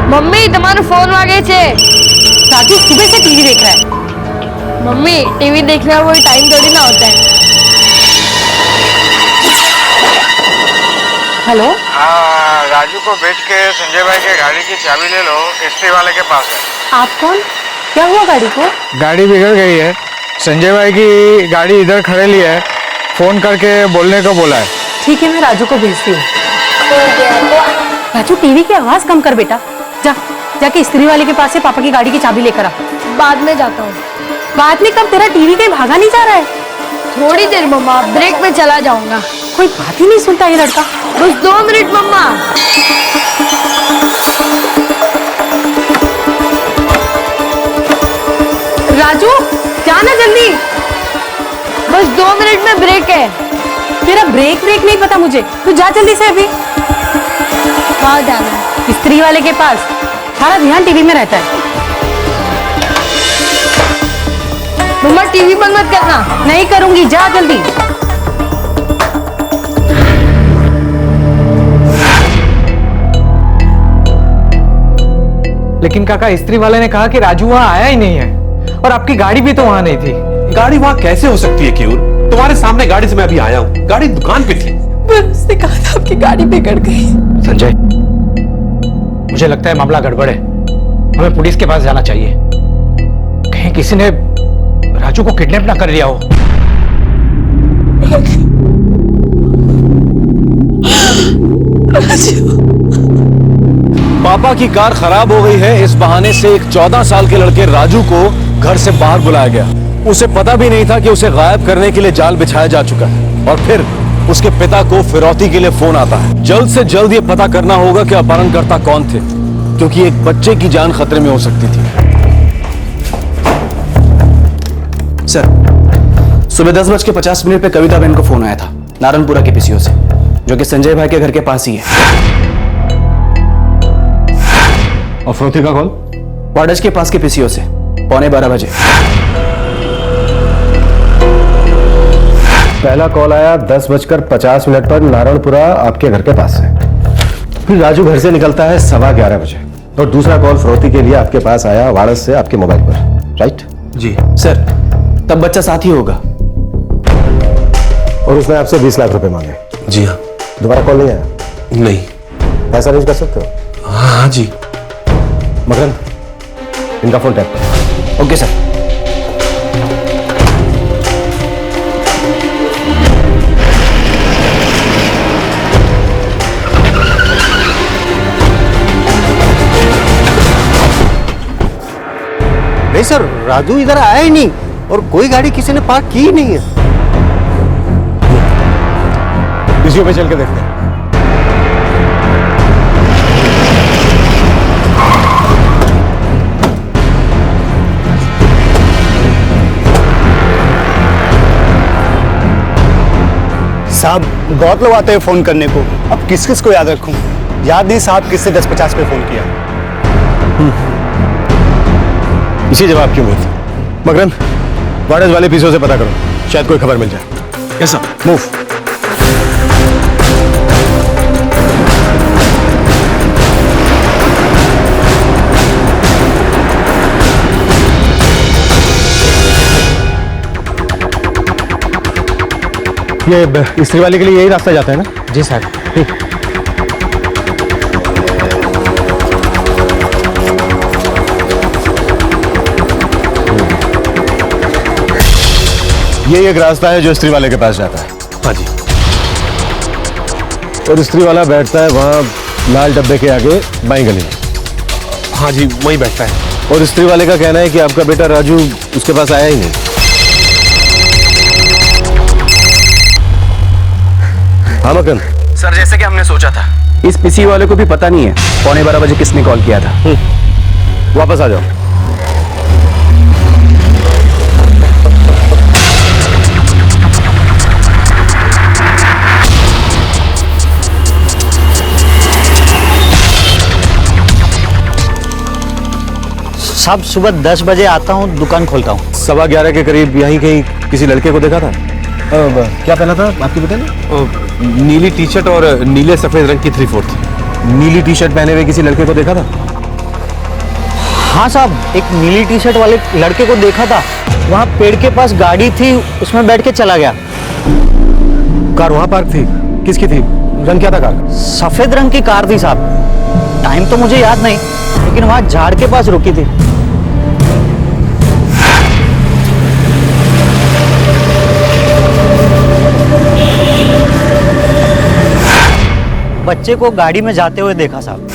मम्मी, तुम्हारा फोन आ गए छे। राजू सुबह से टीवी देख रहा है। मम्मी, टीवी देखना कोई टाइम थोड़ी ना होता है। हेलो, हाँ, राजू को भेज के संजय भाई के गाड़ी की चाबी ले लो, स्त्री वाले के पास है। आप कौन? क्या हुआ गाड़ी को? गाड़ी बिगड़ गई है, संजय भाई की गाड़ी इधर खड़े ली है, फोन करके बोलने को बोला है। ठीक है, मैं राजू को भेजती हूँ। राजू, टीवी की आवाज कम कर बेटा। जाके स्त्री वाले के पास से पापा की गाड़ी की चाबी लेकर आ। बाद में जाता हूँ। बाद में कब? तेरा टीवी कहीं भागा नहीं जा रहा है? थोड़ी देर मम्मा, ब्रेक में चला जाऊंगा। कोई बात ही नहीं सुनता ये लड़का। बस 2 मिनट मम्मा। राजू, जाना जल्दी। बस 2 मिनट में ब्रेक है। तेरा ब्रेक नहीं पता मुझे, तू जा जल्दी से अभी। हाँ जाना। स्त्री वाले के पास सारा ध्यान टीवी में रहता है। मम्मा टीवी बंद मत करना। नहीं करूंगी, जा जल्दी। लेकिन काका स्त्री वाले ने कहा कि राजू वहां आया ही नहीं है और आपकी गाड़ी भी तो वहां नहीं थी। गाड़ी वहां कैसे हो सकती है क्यूर? तुम्हारे सामने गाड़ी से मैं अभी आया हूँ, गाड़ी दुकान पे थी। उसने कहा था आपकी गाड़ी बिगड़ गई। संजय, मुझे लगता है मामला गड़बड़ है, हमें पुलिस के पास जाना चाहिए। कहीं किसी ने राजू को किडनैप ना कर लिया हो। पापा की कार खराब हो गई है, इस बहाने से एक 14 साल के लड़के राजू को घर से बाहर बुलाया गया। उसे पता भी नहीं था कि उसे गायब करने के लिए जाल बिछाया जा चुका है। और फिर उसके पिता को फिरौती के लिए फोन आता है। जल्द से जल्द ये पता करना होगा कि अपहरणकर्ता कौन थे, क्योंकि एक बच्चे की जान खतरे में हो सकती थी। सर, सुबह 10:50 पे कविता बहन को फोन आया था नारायणपुरा के पीसीओ से, जो कि संजय भाई के घर के पास ही है। और फिरौती का कॉल? वाडज के पास के पीसीओ से 11:15 बजे। पहला कॉल आया 10:50 पर नारायणपुरा आपके घर के पास से। फिर राजू घर से निकलता है 11:15 बजे। और दूसरा कॉल फिरौती के लिए आपके पास आया वाड़ज से आपके मोबाइल पर, राइट? जी सर, तब बच्चा साथ ही होगा। और उसने आपसे 20 लाख रुपए मांगे? जी हाँ। दोबारा कॉल नहीं आया? नहीं। पैसा अरेंज कर सकते हो? हाँ जी। मकरंद, इनका फोन टैप कर। Okay sir. नहीं सर, राजू इधर आया ही नहीं और कोई गाड़ी किसी ने पार्क की ही नहीं है। पीसीओ पे चल के देखते हैं। साहब, बहुत लोग आते हैं फोन करने को, अब किस किस को याद रखूं? याद नहीं साहब किससे 10:50 पे फोन किया। इसी जवाब की उम्मीद थी। मकरंद, वाडज वाले पीसीओ से पता करो, शायद कोई खबर मिल जाए। Yes sir. मूव। ये स्त्री वाले के लिए यही रास्ता जाता है ना? जी सर। ये एक रास्ता है जो स्त्री वाले के पास जाता है। हाँ जी। और स्त्री वाला बैठता है वहां लाल डब्बे के आगे बाईं गली में। हाँ जी, वहीं बैठता है। और स्त्री वाले का कहना है कि आपका बेटा राजू उसके पास आया ही नहीं। हाँ मकन सर, जैसे कि हमने सोचा था, इस पीसी वाले को भी पता नहीं है 11:15 बजे किसने कॉल किया था। वापस आ जाओ। साहब, सुबह 10 बजे आता हूँ, दुकान खोलता हूँ। 11:15 के करीब यहीं कहीं किसी लड़के को देखा था? क्या पहना था आपके बेटे ने? नीली टी शर्ट और नीले सफेद रंग की 3/4। नीली टी शर्ट पहने हुए किसी लड़के को देखा था? हाँ साहब, एक नीली टी शर्ट वाले लड़के को देखा था। वहाँ पेड़ के पास गाड़ी थी, उसमें बैठ के चला गया। कार वहाँ पार्क थी? किसकी थी? रंग क्या था कार? सफेद रंग की कार थी साहब। टाइम तो मुझे याद नहीं, लेकिन वहाँ झाड़ के पास रुकी थी। बच्चे को गाड़ी में जाते हुए देखा साहब।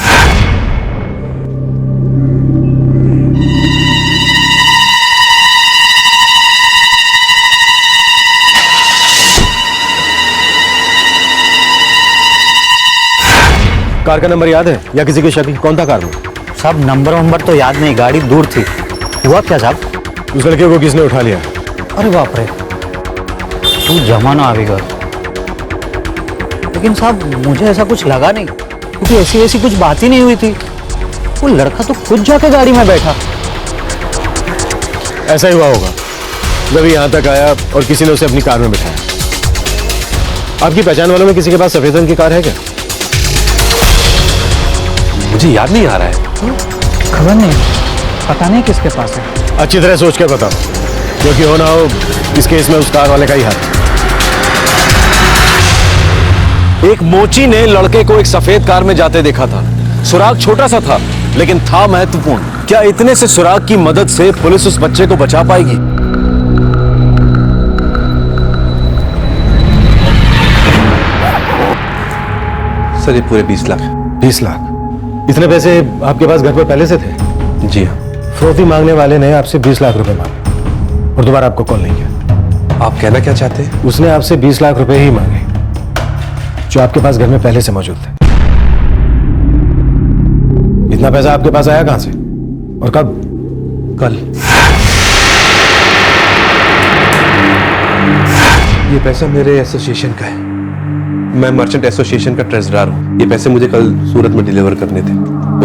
कार का नंबर याद है या किसी की शक्ल? कौन था कार में? साहब, नंबर तो याद नहीं, गाड़ी दूर थी। हुआ क्या साहब? उस लड़के को किसने उठा लिया? अरे बाप रे, तू जमाना आवेगा। लेकिन साहब मुझे ऐसा कुछ लगा नहीं, क्योंकि ऐसी ऐसी कुछ बात ही नहीं हुई थी। वो लड़का तो खुद जाके गाड़ी में बैठा। ऐसा ही हुआ होगा जब यहाँ तक आया और किसी ने उसे अपनी कार में बिठाया। आपकी पहचान वालों में किसी के पास सफेद रंग की कार है क्या? मुझे याद नहीं आ रहा है। खबर नहीं, पता नहीं किसके पास है। अच्छी तरह सोच कर बताओ, क्योंकि हो ना हो इस केस में उस कार वाले का ही हाथ। एक मोची ने लड़के को एक सफेद कार में जाते देखा था। सुराग छोटा सा था लेकिन था महत्वपूर्ण। क्या इतने से सुराग की मदद से पुलिस उस बच्चे को बचा पाएगी? सर ये पूरे 20 लाख। 20 लाख? इतने पैसे आपके पास घर पर पहले से थे? जी हाँ। फिरौती मांगने वाले ने आपसे 20 लाख रुपए मांगे और दोबारा आपको कॉल नहीं किया। आप कहना क्या चाहते हैं? उसने आपसे 20 लाख रुपए ही मांगे जो आपके पास घर में पहले से मौजूद थे। इतना पैसा आपके पास आया कहां से और कब? कल। ये पैसा मेरे एसोसिएशन का है। मैं मर्चेंट एसोसिएशन का ट्रेजरर हूँ। ये पैसे मुझे कल सूरत में डिलीवर करने थे,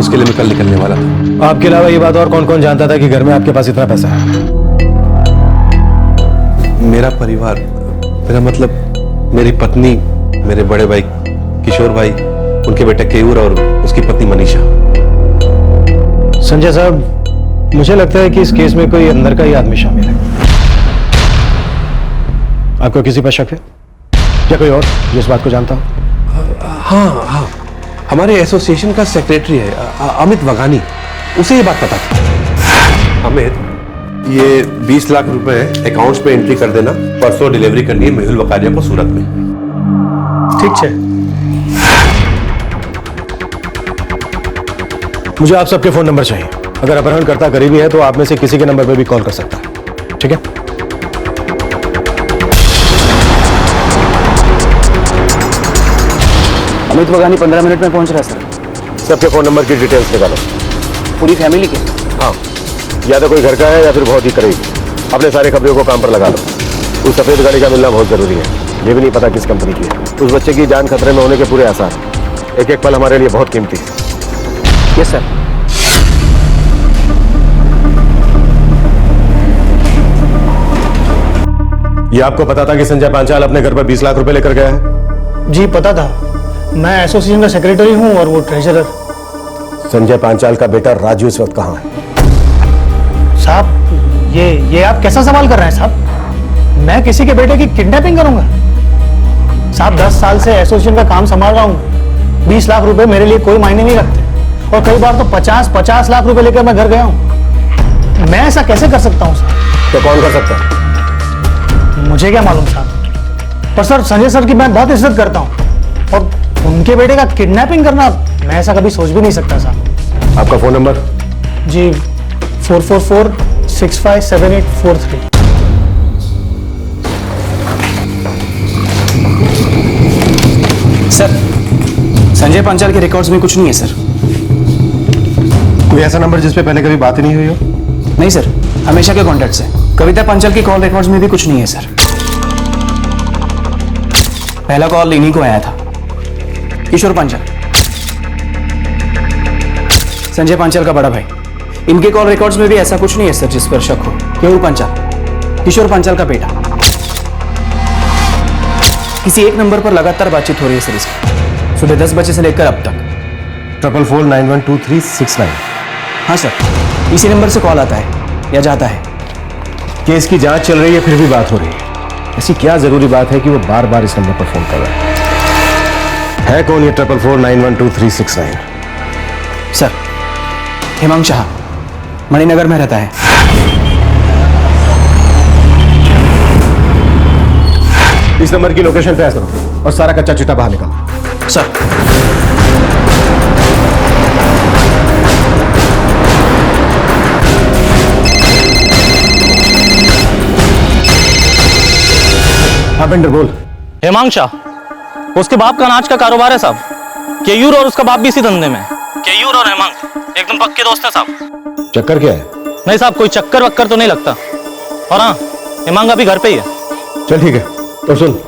उसके लिए मैं कल निकलने वाला था। आपके अलावा ये बात और कौन कौन जानता था कि घर में आपके पास इतना पैसा है? मेरा परिवार, मेरा मतलब मेरी पत्नी, मेरे बड़े भाई किशोर भाई, उनके बेटे केयूर और उसकी पत्नी मनीषा। संजय साहब, मुझे लगता है कि इस केस में कोई अंदर का ही आदमी शामिल है। आपको किसी पर शक है या कोई और जिस बात को जानता हो? हाँ, हमारे एसोसिएशन का सेक्रेटरी है अमित वघानी, उसे ये बात पता थी। अमित, ये 20 लाख रुपए अकाउंट्स पे एंट्री कर देना, परसों डिलीवरी करनी है मेहुल वकारिया को सूरत में। ठीक है। मुझे आप सबके फोन नंबर चाहिए। अगर अपहरणकर्ता करीबी है तो आप में से किसी के नंबर पर भी कॉल कर सकता है, ठीक है? अमित वघानी 15 मिनट में पहुंच रहा है सर। सबके फोन नंबर की डिटेल्स निकालो। पूरी फैमिली के? हाँ, या तो कोई घर का है या फिर बहुत ही करीब। अपने सारे खबरों को काम पर लगा लो। उस सफेद गाड़ी का मिलना बहुत जरूरी है। ये भी नहीं पता किस कंपनी की है। उस बच्चे की जान खतरे में होने के पूरे आसार। एक एक पल हमारे लिए बहुत कीमती है। Yes sir. ये आपको पता था कि संजय पांचाल अपने घर पर 20 लाख रुपए लेकर गया है? जी पता था। मैं एसोसिएशन का सेक्रेटरी हूँ और वो ट्रेजरर। संजय पांचाल का बेटा राजू इस वक्त कहाँ है? साहब, ये आप कैसा सवाल कर रहे हैं साहब? मैं किसी के बेटे की किडनैपिंग करूंगा? साहब 10 साल से एसोसिएशन का काम संभाल रहा हूँ। 20 लाख रुपए मेरे लिए कोई मायने नहीं रखते और कई बार तो 50 लाख रुपए लेकर मैं घर गया हूँ। मैं ऐसा कैसे कर सकता हूँ साहब? तो कौन कर सकता है? मुझे क्या मालूम साहब, पर सर संजय सर की मैं बहुत इज्जत करता हूँ और उनके बेटे का किडनैपिंग करना मैं ऐसा कभी सोच भी नहीं सकता साहब। आपका फोन नंबर? जी 444-657843। सर, संजय पांचाल के रिकॉर्ड्स में कुछ नहीं है सर। कोई ऐसा नंबर जिस पे पहले कभी बात ही नहीं हुई हो? नहीं सर, हमेशा के कॉन्टैक्ट्स हैं। कविता पांचाल की कॉल रिकॉर्ड्स में भी कुछ नहीं है सर। पहला कॉल इन्हीं को आया था, किशोर पांचाल, संजय पांचाल का बड़ा भाई। इनके कॉल रिकॉर्ड्स में भी ऐसा कुछ नहीं है सर जिस पर शक हो। केयूर पांचाल, किशोर पांचाल का बेटा। किसी एक नंबर पर लगातार बातचीत हो रही है सर इसकी, सुबह 10 बजे से लेकर अब तक। 44491239। हाँ सर, इसी नंबर से कॉल आता है या जाता है। केस की जांच चल रही है फिर भी बात हो रही है। ऐसी क्या जरूरी बात है कि वो बार बार इस नंबर पर फोन कर रहा है कौन ये 44491239? सर, हेमंत शाह, मणिनगर में रहता है। इस नंबर की लोकेशन ट्रेस करो और सारा कच्चा चिट्ठा बाहर निकालो। सर। बिंडर बोल। हेमंत शाह, उसके बाप का अनाज का कारोबार है साहब। केयूर और उसका बाप भी इसी धंधे में है। केयूर और हेमंत एकदम पक्के दोस्त हैं साहब। चक्कर क्या है? नहीं साहब, कोई चक्कर वक्कर तो नहीं लगता। और हाँ, हेमंत अभी घर पे ही है। चल ठीक है, तो सुन,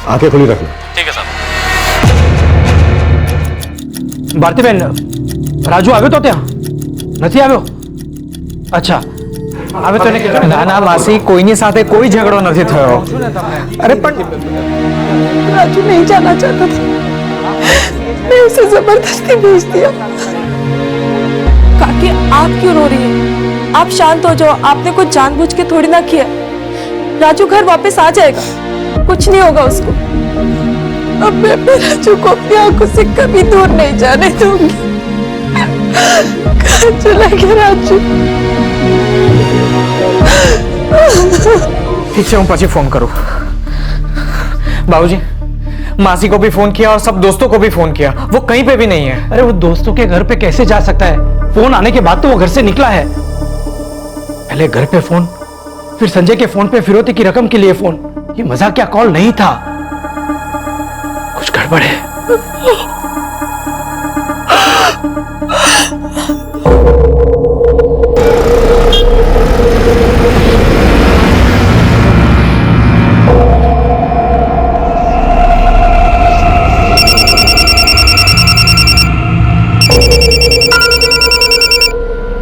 आंखें खुली रखना। ठीक है साहब। ભારતીબેન રાજુ આવ્યો તો ત્યાં નથી આવ્યો? અચ્છા આવે તો ના ના માસી કોઈની સાથે કોઈ ઝઘડો નથી થયો. અરે પણ राजू नहीं जाना चाहता था, मैं उसे जबरदस्ती भेज दिया। काकी आप क्यों रो रही हैं? आप शांत हो जाओ, आपने कुछ जानबूझ के थोड़ी ना किया। राजू घर वापस आ जाएगा, कुछ नहीं होगा उसको। अब मैं अपने राजू को अपनी आंखों से कभी दूर नहीं जाने दूंगी। कहाँ चला गया राजू? ठीक है, હું પછી फोन करूँ. बाबूजी, मासी को भी फोन किया और सब दोस्तों को भी फोन किया, वो कहीं पे भी नहीं है. अरे वो दोस्तों के घर पे कैसे जा सकता है? फोन आने के बाद तो वो घर से निकला है. पहले घर पे फोन, फिर संजय के फोन पे फिरौती की रकम के लिए फोन. ये मजाकिया कॉल नहीं था, कुछ गड़बड़ है.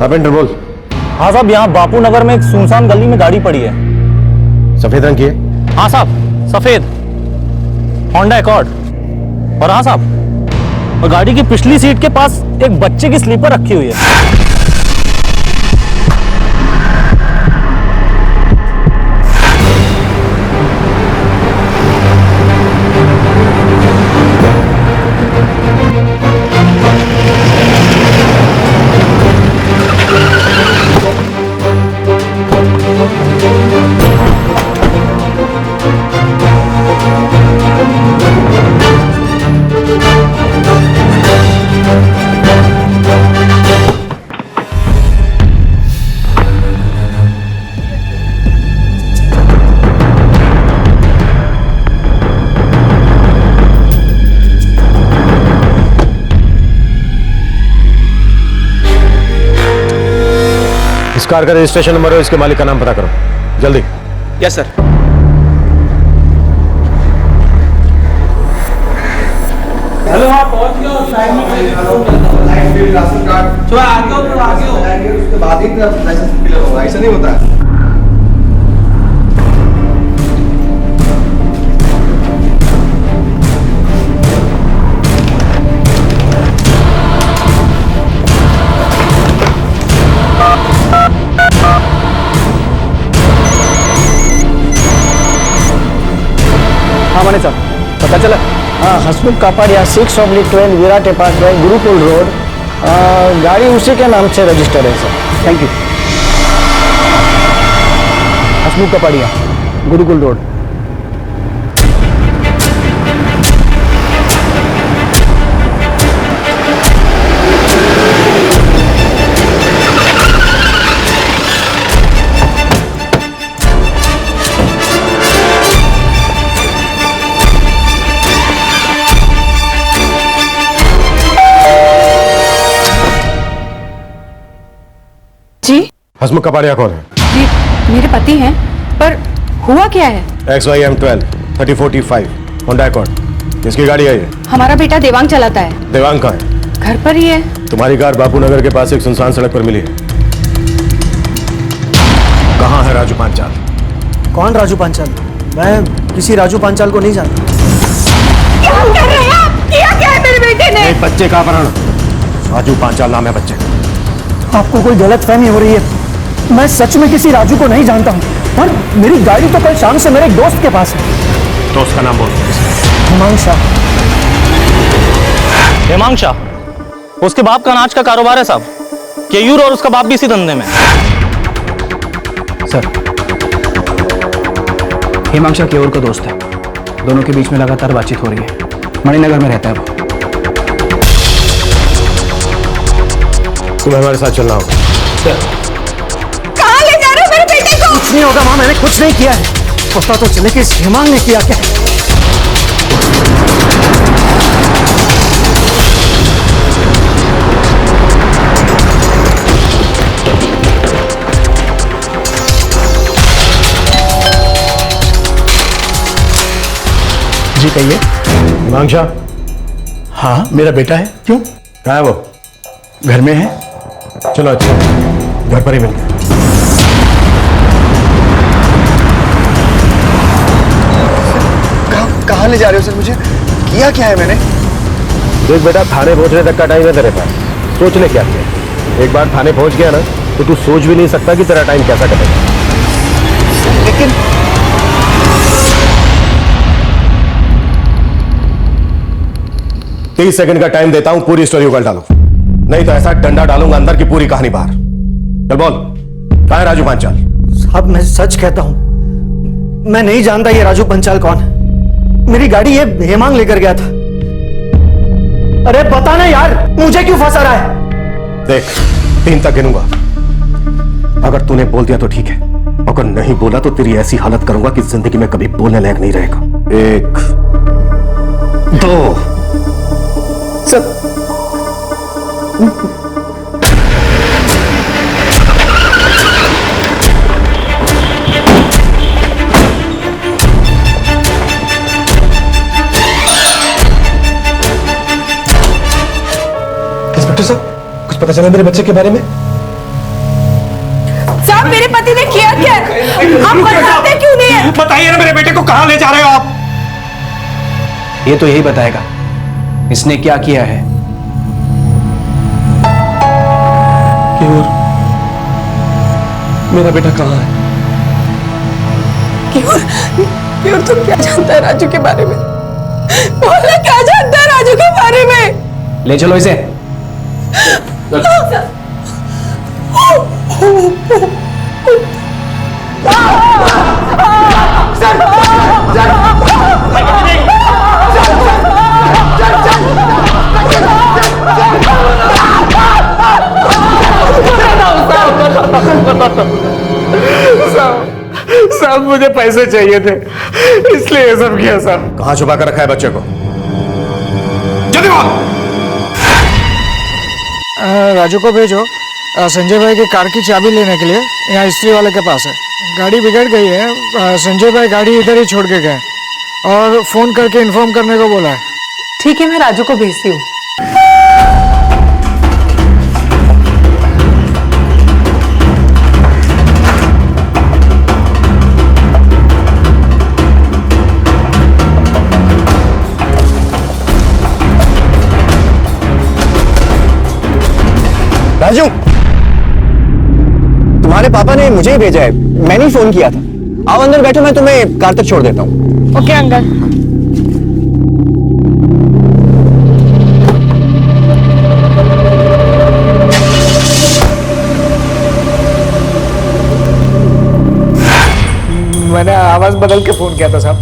पेंटर बोल। हाँ साहब, यहाँ बापू नगर में एक सुनसान गली में गाड़ी पड़ी है। सफेद रंग की है? हाँ साहब, सफेद होंडा एकॉर्ड। और हाँ साहब, और गाड़ी की पिछली सीट के पास एक बच्चे की स्लीपर रखी हुई है। इस कार का रजिस्ट्रेशन नंबर और इसके मालिक का नाम पता करो जल्दी। Yes sir. हेलो, आप पहुंच गए हो? राशन कार्ड थोड़ा आगे हो, उसके बाद ही लाइसेंस मिलेगा। होगा, ऐसा नहीं होता है। हाँ माने साहब, पता चला? हाँ, हसमुख कापड़िया 6/12 विराट अपार्टमेंट गुरुकुल रोड, गाड़ी उसी के नाम से रजिस्टर है sir. Thank you. Hasmukh Kapadia Gurukul road. जी हसमुख कपाड़िया कौन है? जी मेरे पति हैं, पर हुआ क्या है? XYM12 34T5 Honda accord. किसकी गाड़ी है ये? हमारा बेटा देवांग चलाता है। देवांग कहाँ है? घर पर ही है। तुम्हारी कार बापू नगर के पास एक सुनसान सड़क पर मिली है। कहाँ है राजू पांचाल? कौन राजू पांचाल? मैं किसी राजू पांचाल को नहीं जानता। क्या कर रहे हैं आप? किया क्या है मेरे बेटे ने? एक बच्चे का अपहरण। राजू पांचाल नाम है बच्चे का। आपको कोई गलतफहमी हो रही है। मैं सच में किसी राजू को नहीं जानता हूँ, और मेरी गाड़ी तो कल शाम से मेरे एक दोस्त के पास है। दोस्त का नाम बोल। हिमांशु शाह। हिमांशु शाह, उसके बाप का अनाज का कारोबार है साहब। केयूर और उसका बाप भी इसी धंधे में है। सर, हिमांशु केयूर का दोस्त है। दोनों के बीच में लगातार बातचीत हो रही है। मणिनगर में रहता है वो। तुम्हें हमारे साथ चलना होगा। कहाँ ले जा रहे हो मेरे बेटे को? कुछ नहीं होगा मां, मैंने कुछ नहीं किया है। पता तो चले कि इस हिमांग ने किया क्या। जी कहिए। हिमांशु? हाँ, मेरा बेटा है। क्यों? कहाँ है वो? घर में है। चलो अच्छा, घर पर ही मिलते हैं। कहाँ ले जा रहे हो सर मुझे? किया क्या है मैंने? देख बेटा, थाने पहुंचने तक का टाइम है तेरे पास, सोच ले क्या किया। एक बार थाने पहुंच गया ना तो तू सोच भी नहीं सकता कि तेरा टाइम कैसा कटेगा। लेकिन 30 सेकंड का टाइम देता हूं, पूरी स्टोरी उगल डालो, नहीं तो ऐसा डंडा डालूंगा अंदर की पूरी कहानी बाहर। चल बोल, कहाँ है राजू पंचाल? साहब मैं सच कहता हूं, मैं नहीं जानता ये राजू पंचाल कौन है। मेरी गाड़ी ये हेमांग लेकर गया था। अरे पता ना यार, मुझे क्यों फंसा रहा है? देख, 3 तक गिनूंगा, अगर तूने बोल दिया तो ठीक है, अगर नहीं बोला तो तेरी ऐसी हालत करूंगा कि जिंदगी में कभी बोलने लायक नहीं रहेगा। 1 2 सब इंस्पेक्टर साहब, कुछ पता चला मेरे बच्चे के बारे में? साहब मेरे पति ने किया क्या? आप बताते क्यों नहीं है? बताइए ना, मेरे बेटे को कहां ले जा रहे हो आप? ये तो यही बताएगा इसने क्या किया है। मेरा बेटा कहां है? क्यों तुम क्या जानता है राजू के बारे में? बोले क्या जानता है राजू के बारे में? ले चलो इसे। साहब मुझे पैसे चाहिए थे, इसलिए ये सब किया साहब। कहां छुपा कर रखा है बच्चे को? जल्दी बोल। राजू को भेजो संजय भाई की कार की चाबी लेने के लिए, यहाँ इस्त्री वाले के पास है। गाड़ी बिगड़ गई है, संजय भाई गाड़ी इधर ही छोड़ के गए और फोन करके इन्फॉर्म करने को बोला है। ठीक है, मैं राजू को भेजती हूँ। राजू, तुम्हारे पापा ने मुझे ही भेजा है, मैंने ही फोन किया था। आओ अंदर बैठो, मैं तुम्हें कार तक छोड़ देता हूँ। Okay uncle. मैंने आवाज बदल के फोन किया था साहब,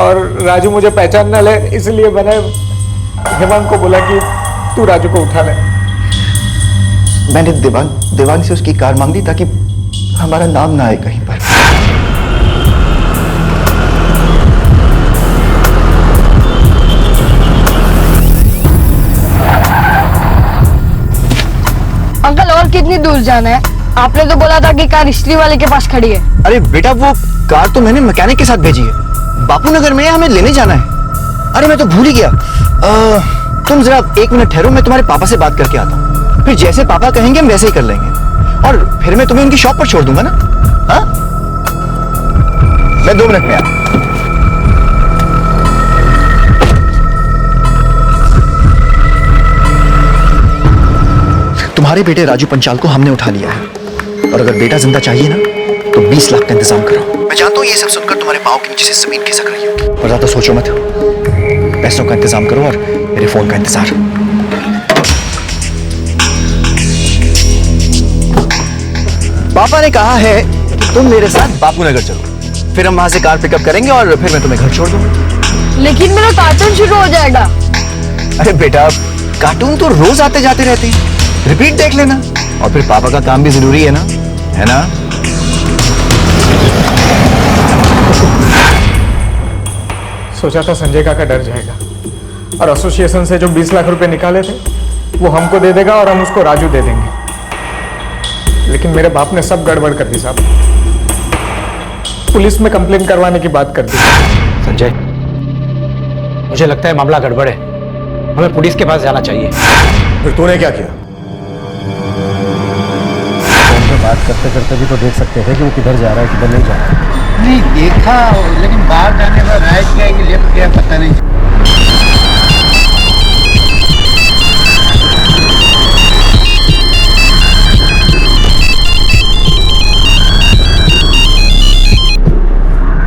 और राजू मुझे पहचान न ले इसलिए मैंने हेमांग को बोला कि तू राजू को उठा ले। मैंने देवांग से उसकी कार मांग ली ताकि हमारा नाम ना आए कहीं पर। अंकल और कितनी दूर जाना है? आपने तो बोला था कि कार इस्त्री वाले के पास खड़ी है। अरे बेटा, वो कार तो मैंने मैकेनिक के साथ भेजी है, बापू नगर में हमें लेने जाना है। अरे मैं तो भूल ही गया। तुम जरा 1 मिनट ठहरो, मैं तुम्हारे पापा से बात करके आता हूँ, फिर जैसे पापा कहेंगे हम वैसे ही कर लेंगे, और फिर मैं तुम्हें उनकी शॉप पर छोड़ दूंगा ना। हाँ, मैं 2 मिनट में आता। तुम्हारे बेटे राजू पंचाल को हमने उठा लिया है, और अगर बेटा जिंदा चाहिए ना तो 20 लाख का इंतजाम करो। मैं जानता हूँ ये सब सुनकर तुम्हारे पाँव के नीचे से जमीन खिसक रही होगी, पर ज्यादा सोचो मत, पैसों का इंतजाम करो और मेरे फोन का इंतजार। पापा ने कहा है कि तुम मेरे साथ बापू नगर चलो, फिर हम वहां से कार पिकअप करेंगे और फिर मैं तुम्हें घर छोड़ दूंगा। लेकिन मेरा कार्टून शुरू हो जाएगा। अरे बेटा, कार्टून तो रोज आते जाते रहते हैं, रिपीट देख लेना, और फिर पापा का काम भी जरूरी है ना, है ना? सोचा था संजय का डर जाएगा और एसोसिएशन से जो 20 लाख रुपए निकाले थे वो हमको दे देगा और हम उसको राजू दे देंगे, लेकिन मेरे बाप ने सब गड़बड़ कर दी साहब। पुलिस में कंप्लेन करवाने की बात कर दी। संजय, मुझे लगता है मामला गड़बड़ है, हमें पुलिस के पास जाना चाहिए। फिर तूने क्या किया? फोन पे बात करते करते भी तो देख सकते थे कि वो किधर जा रहा है किधर नहीं जा रहा है। नहीं देखा, लेकिन बाहर जाने पर राइट गया कि लेफ्ट गया पता नहीं।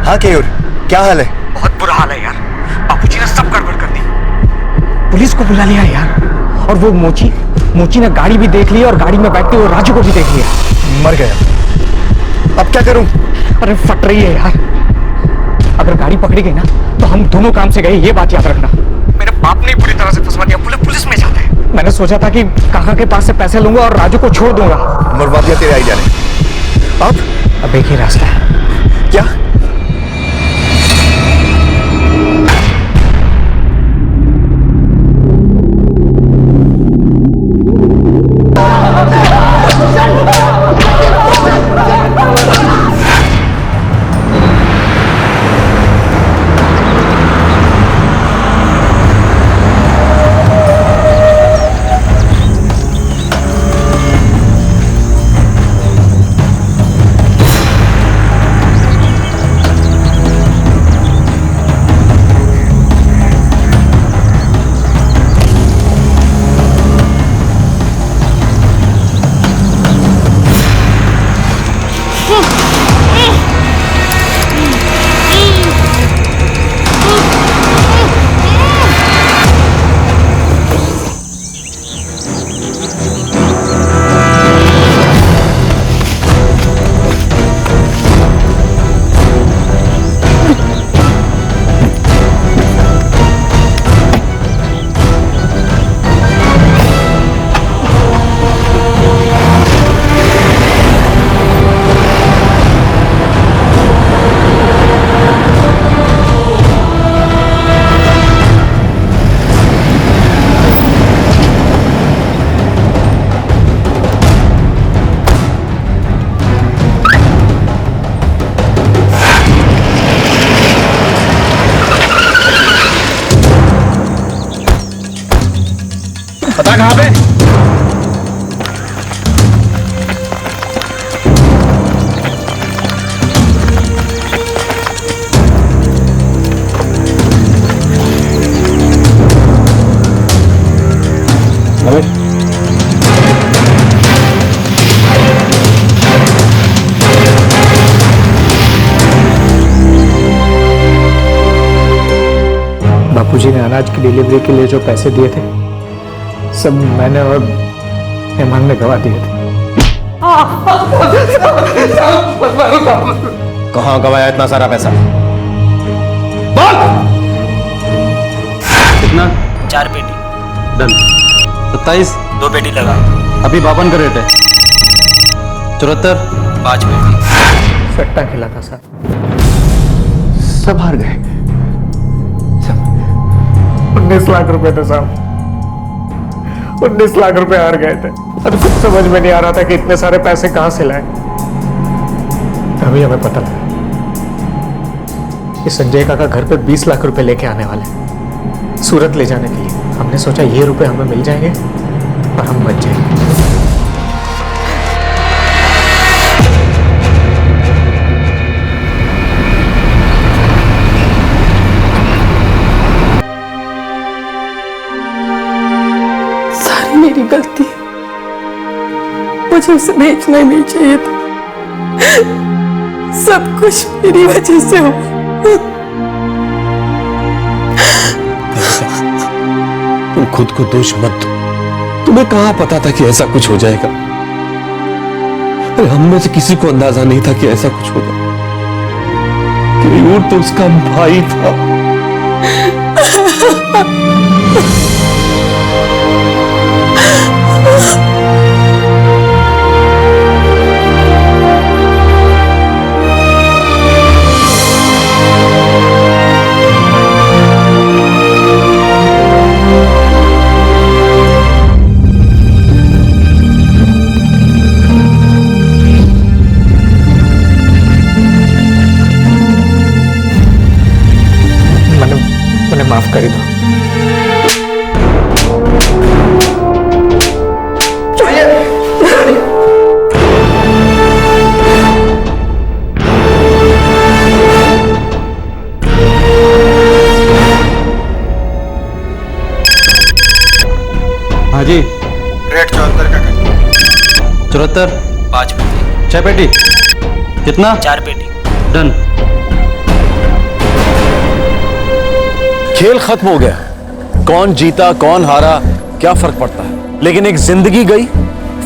हाँ केयूर, क्या हाल है? बहुत बुरा हाल है यार, बाबूजी ने सब गड़बड़ कर दी। पुलिस को बुला लिया यार, और वो मोची ने गाड़ी भी देख ली और गाड़ी में बैठते हुए राजू को भी देख लिया। मर गया। अब क्या करूं? अरे फट रही है यार, अगर गाड़ी पकड़ी गई ना तो हम दोनों काम से गए, ये बात याद रखना। मेरे बाप ने पूरी तरह से फंसवा दिया, पुलिस में जाते हैं। मैंने सोचा था कि काका के पास से पैसे लूंगा और राजू को छोड़ दूंगा। मरवा दिया तेरे आइडिया ने। अब एक ही रास्ता है। क्या? पता कहाँ पे? बापूजी ने अनाज की डिलीवरी के लिए जो पैसे दिए थे सब मैंने और मेहमान ने गवा दिए थे। कहाँ गवाया इतना सारा पैसा? कितना? 4 पेटी। डन। 27 2 पेटी लगा। अभी 52 का रेट है। 74 5 पेटी। सट्टा खेला था सर। सब हार गए। 19 लाख रुपए थे साहब, 19 लाख रुपए हार गए थे। अब कुछ समझ में नहीं आ रहा था कि इतने सारे पैसे कहां से लाए। तभी हमें पता लगा कि संजय काका घर पे 20 लाख रुपए लेके आने वाले हैं सूरत ले जाने के लिए। हमने सोचा ये रुपए हमें मिल जाएंगे और हम बच जाएंगे। सारी मेरी गलती, मुझे उसे बेचना ही नहीं चाहिए था। सब कुछ मेरी वजह से हुआ। तुम खुद को दोष मत दो। तुम्हें कहां पता था कि ऐसा कुछ हो जाएगा? अरे हम में से किसी को अंदाजा नहीं था कि ऐसा कुछ होगा। केयूर तो उसका भाई था। मैंने माफ कर दो। 74 5 पेटी 6 पेटी कितना 4 पेटी डन। खेल खत्म हो गया। कौन जीता कौन हारा क्या फर्क पड़ता है, लेकिन एक जिंदगी गई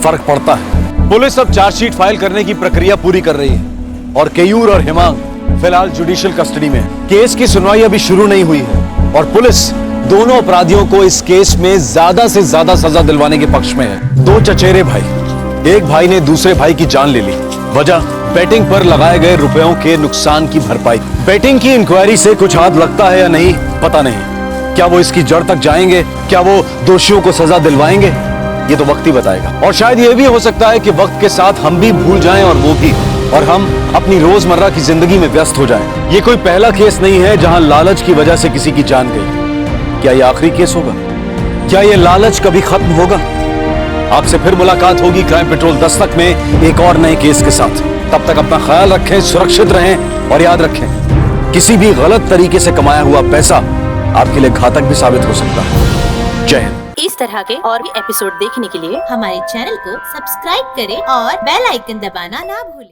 फर्क पड़ता है। पुलिस अब चार्जशीट फाइल करने की प्रक्रिया पूरी कर रही है और केयूर और हिमांग फिलहाल जुडिशियल कस्टडी में है। केस की सुनवाई अभी शुरू नहीं हुई है और पुलिस दोनों अपराधियों को इस केस में ज्यादा से ज्यादा सजा दिलवाने के पक्ष में है। दो चचेरे भाई, एक भाई ने दूसरे भाई की जान ले ली। वजह बेटिंग पर लगाए गए रुपयों के नुकसान की भरपाई। बेटिंग की इंक्वायरी से कुछ हाथ लगता है या नहीं पता नहीं। क्या वो इसकी जड़ तक जाएंगे, क्या वो दोषियों को सजा दिलवाएंगे, ये तो वक्त ही बताएगा। और शायद ये भी हो सकता है कि वक्त के साथ हम भी भूल जाएं और वो भी, और हम अपनी रोजमर्रा की जिंदगी में व्यस्त हो जाएं। ये कोई पहला केस नहीं है जहां लालच की वजह से किसी की जान गई। क्या ये आखिरी केस होगा? क्या ये लालच कभी खत्म होगा? आपसे फिर मुलाकात होगी क्राइम पेट्रोल दस्तक में एक और नए केस के साथ। तब तक अपना ख्याल रखें, सुरक्षित रहें और याद रखें, किसी भी गलत तरीके से कमाया हुआ पैसा आपके लिए घातक भी साबित हो सकता है। जय हिंद। इस तरह के और भी एपिसोड देखने के लिए हमारे चैनल को सब्सक्राइब करें और बेल आइकन दबाना ना भूलें।